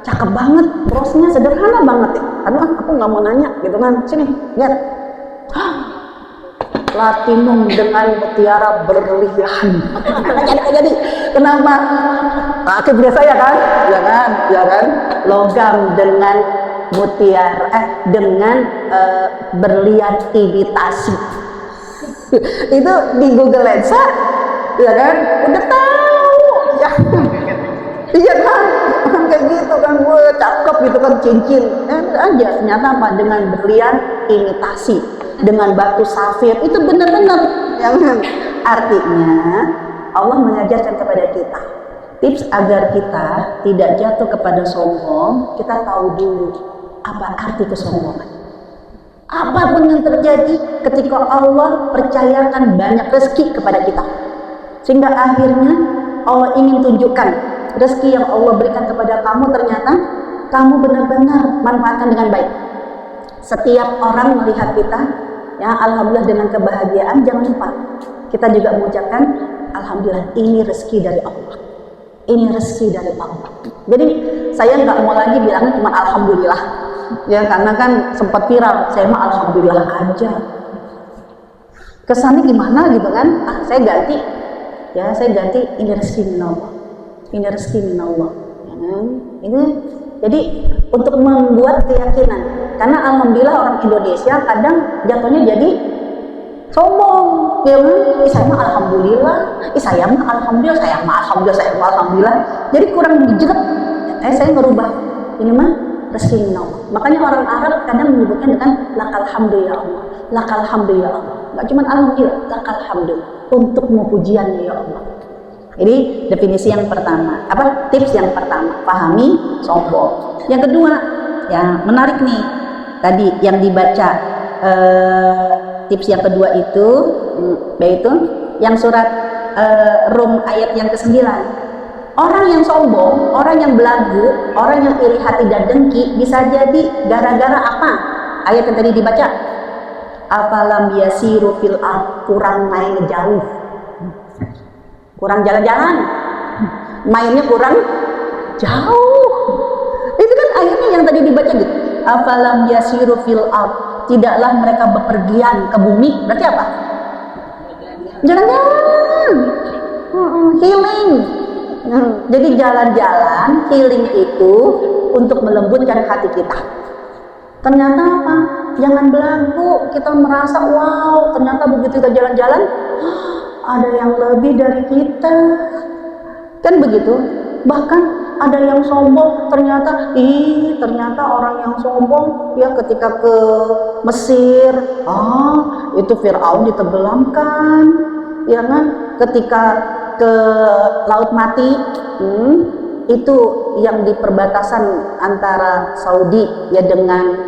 cakep banget, brosnya sederhana banget ya. Aduh, aku nggak mau nanya gitu kan. Sini, lihat. Platinum dengan mutiara berlian. jadi. Kenapa? Pakai punya saya kan? Ya kan? Logam dengan mutiara, dengan berlian imitasi. Itu di Google Lensa, ya kan? Udah tahu, ya. Iya kan? Kayak gitu kan, gue cakep gitu kan, cincin aja, ternyata apa? Dengan berlian imitasi, dengan batu safir, itu benar-benar yang artinya Allah mengajarkan kepada kita tips agar kita tidak jatuh kepada sombong. Kita tahu dulu apa arti kesombongan, Apapun yang terjadi, ketika Allah percayakan banyak rezeki kepada kita, sehingga akhirnya Allah ingin tunjukkan rezeki yang Allah berikan kepada kamu, ternyata kamu benar-benar manfaatkan dengan baik. Setiap orang melihat kita, ya alhamdulillah dengan kebahagiaan, jangan lupa kita juga mengucapkan alhamdulillah, ini rezeki dari Allah, ini rezeki dari Allah. Jadi saya nggak mau lagi bilangnya cuma alhamdulillah, ya karena kan sempat viral, saya mah alhamdulillah aja. Kesannya gimana gitu kan? Saya ganti, ya saya ganti ini rezeki minallah, ini rezeki minallah. Ya, ini jadi untuk membuat keyakinan, karena alhamdulillah orang Indonesia kadang jatuhnya jadi sombong, ya kan? Saya mah alhamdulillah, saya mah alhamdulillah, saya mah alhamdulillah, saya mah alhamdulillah. Jadi kurang jeret. Saya ngerubah ini mah rezeki minallah. Makanya orang Arab kadang menyebutkan dengan lakal hamdu ya Allah, lakal hamdu ya Allah. Gak cuma alhamdulillah, lakal hamdu, untukmu pujian ya Allah. Ini definisi yang pertama. Apa tips yang pertama? Pahami sombong. Yang kedua, ya menarik nih. Tadi yang dibaca tips yang kedua itu yaitu yang surat Rum ayat yang ke-9. Orang yang sombong, orang yang belagu, orang yang iri hati dan dengki bisa jadi gara-gara apa? Ayat yang tadi dibaca. Afalam yasiru fil ard, kurang main jauh. Kurang jalan-jalan. Mainnya kurang jauh. Itu kan ayatnya yang tadi dibaca gitu. Afalam yasiru fil ard, tidaklah mereka bepergian ke bumi. Berarti apa? Jalan-jalan. Healing. Jadi jalan-jalan, healing itu untuk melembutkan hati kita. Ternyata apa? Jangan belagu, kita merasa wow, ternyata begitu kita jalan-jalan ada yang lebih dari kita. Kan begitu? Bahkan ada yang sombong, ternyata ternyata orang yang sombong ya ketika ke Mesir, itu Firaun ditenggelamkan, ya kan? Ketika ke Laut Mati, itu yang di perbatasan antara Saudi ya dengan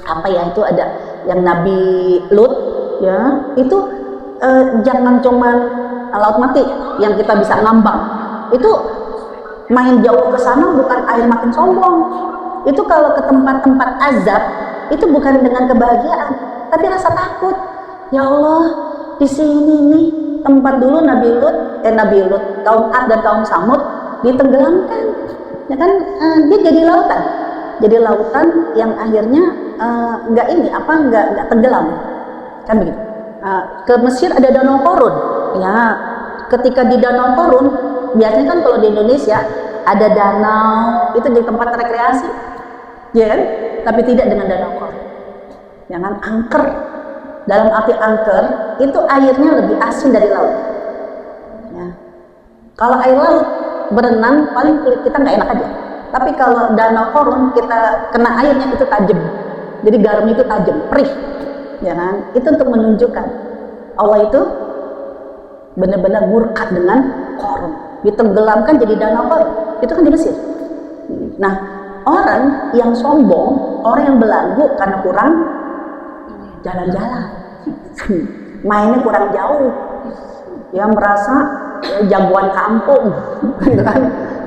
apa ya, itu ada yang Nabi Lut ya, itu jangan cuman Laut Mati yang kita bisa ngambang, itu main jauh ke sana bukan air makin sombong. Itu kalau ke tempat-tempat azab itu bukan dengan kebahagiaan tapi rasa takut. Ya Allah, di sini nih tempat dulu Nabi Lut, kaum Ad dan kaum Samud ditenggelamkan, ya kan? Dia jadi lautan yang akhirnya nggak tenggelam, kan begitu. Ke Mesir ada Danau Korun, ya. Ketika di Danau Korun, biasanya kan kalau di Indonesia ada danau itu di tempat rekreasi, ya kan? Tapi tidak dengan Danau Korun, jangan angker. Dalam arti angker itu airnya lebih asin dari laut. Ya. Kalau air laut berenang paling kulit kita nggak enak aja. Tapi kalau Danau Korun kita kena airnya itu tajam. Jadi garamnya itu tajam, perih. Ya kan? Itu untuk menunjukkan Allah itu benar-benar murka dengan Korun. Ditenggelamkan jadi Danau Korun. Itu kan di Mesir. Nah, orang yang sombong, orang yang belagu karena kurang jalan-jalan, mainnya kurang jauh, ya merasa jagoan kampung,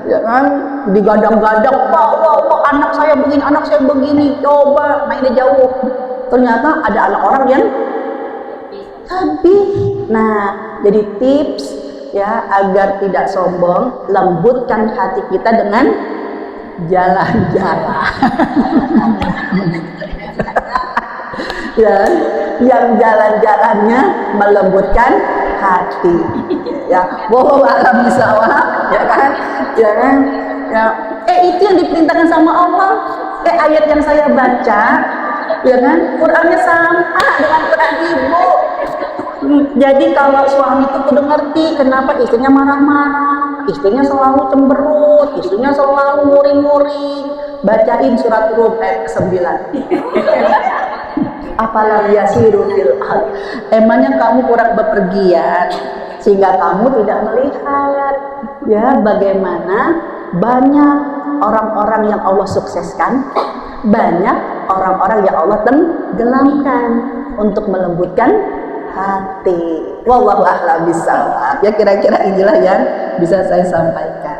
ya kan, digadang-gadang, wah, anak saya begini, coba mainnya jauh. Ternyata ada anak orang yang lebih. Nah, jadi tips ya agar tidak sombong, lembutkan hati kita dengan jalan-jalan. Ya, yang jalan-jalannya melembutkan hati, ya. Wallahu a'lam bishawab, ya kan, ya kan, ya. Itu yang diperintahkan sama Allah. Ayat yang saya baca, ya kan, Qurannya sama dengan Quran ibu. Jadi kalau suami itu kudu ngerti kenapa istrinya marah-marah, istrinya selalu cemberut, istrinya selalu nguring-nguring. Bacain surat Rum ayat ke-9. Apalam yasiru fil ard, emangnya kamu kurang bepergian sehingga kamu tidak melihat ya bagaimana banyak orang-orang yang Allah sukseskan, banyak orang-orang yang Allah tenggelamkan untuk melembutkan hati. Wallahu a'lam bishawab. Ya kira-kira inilah yang bisa saya sampaikan.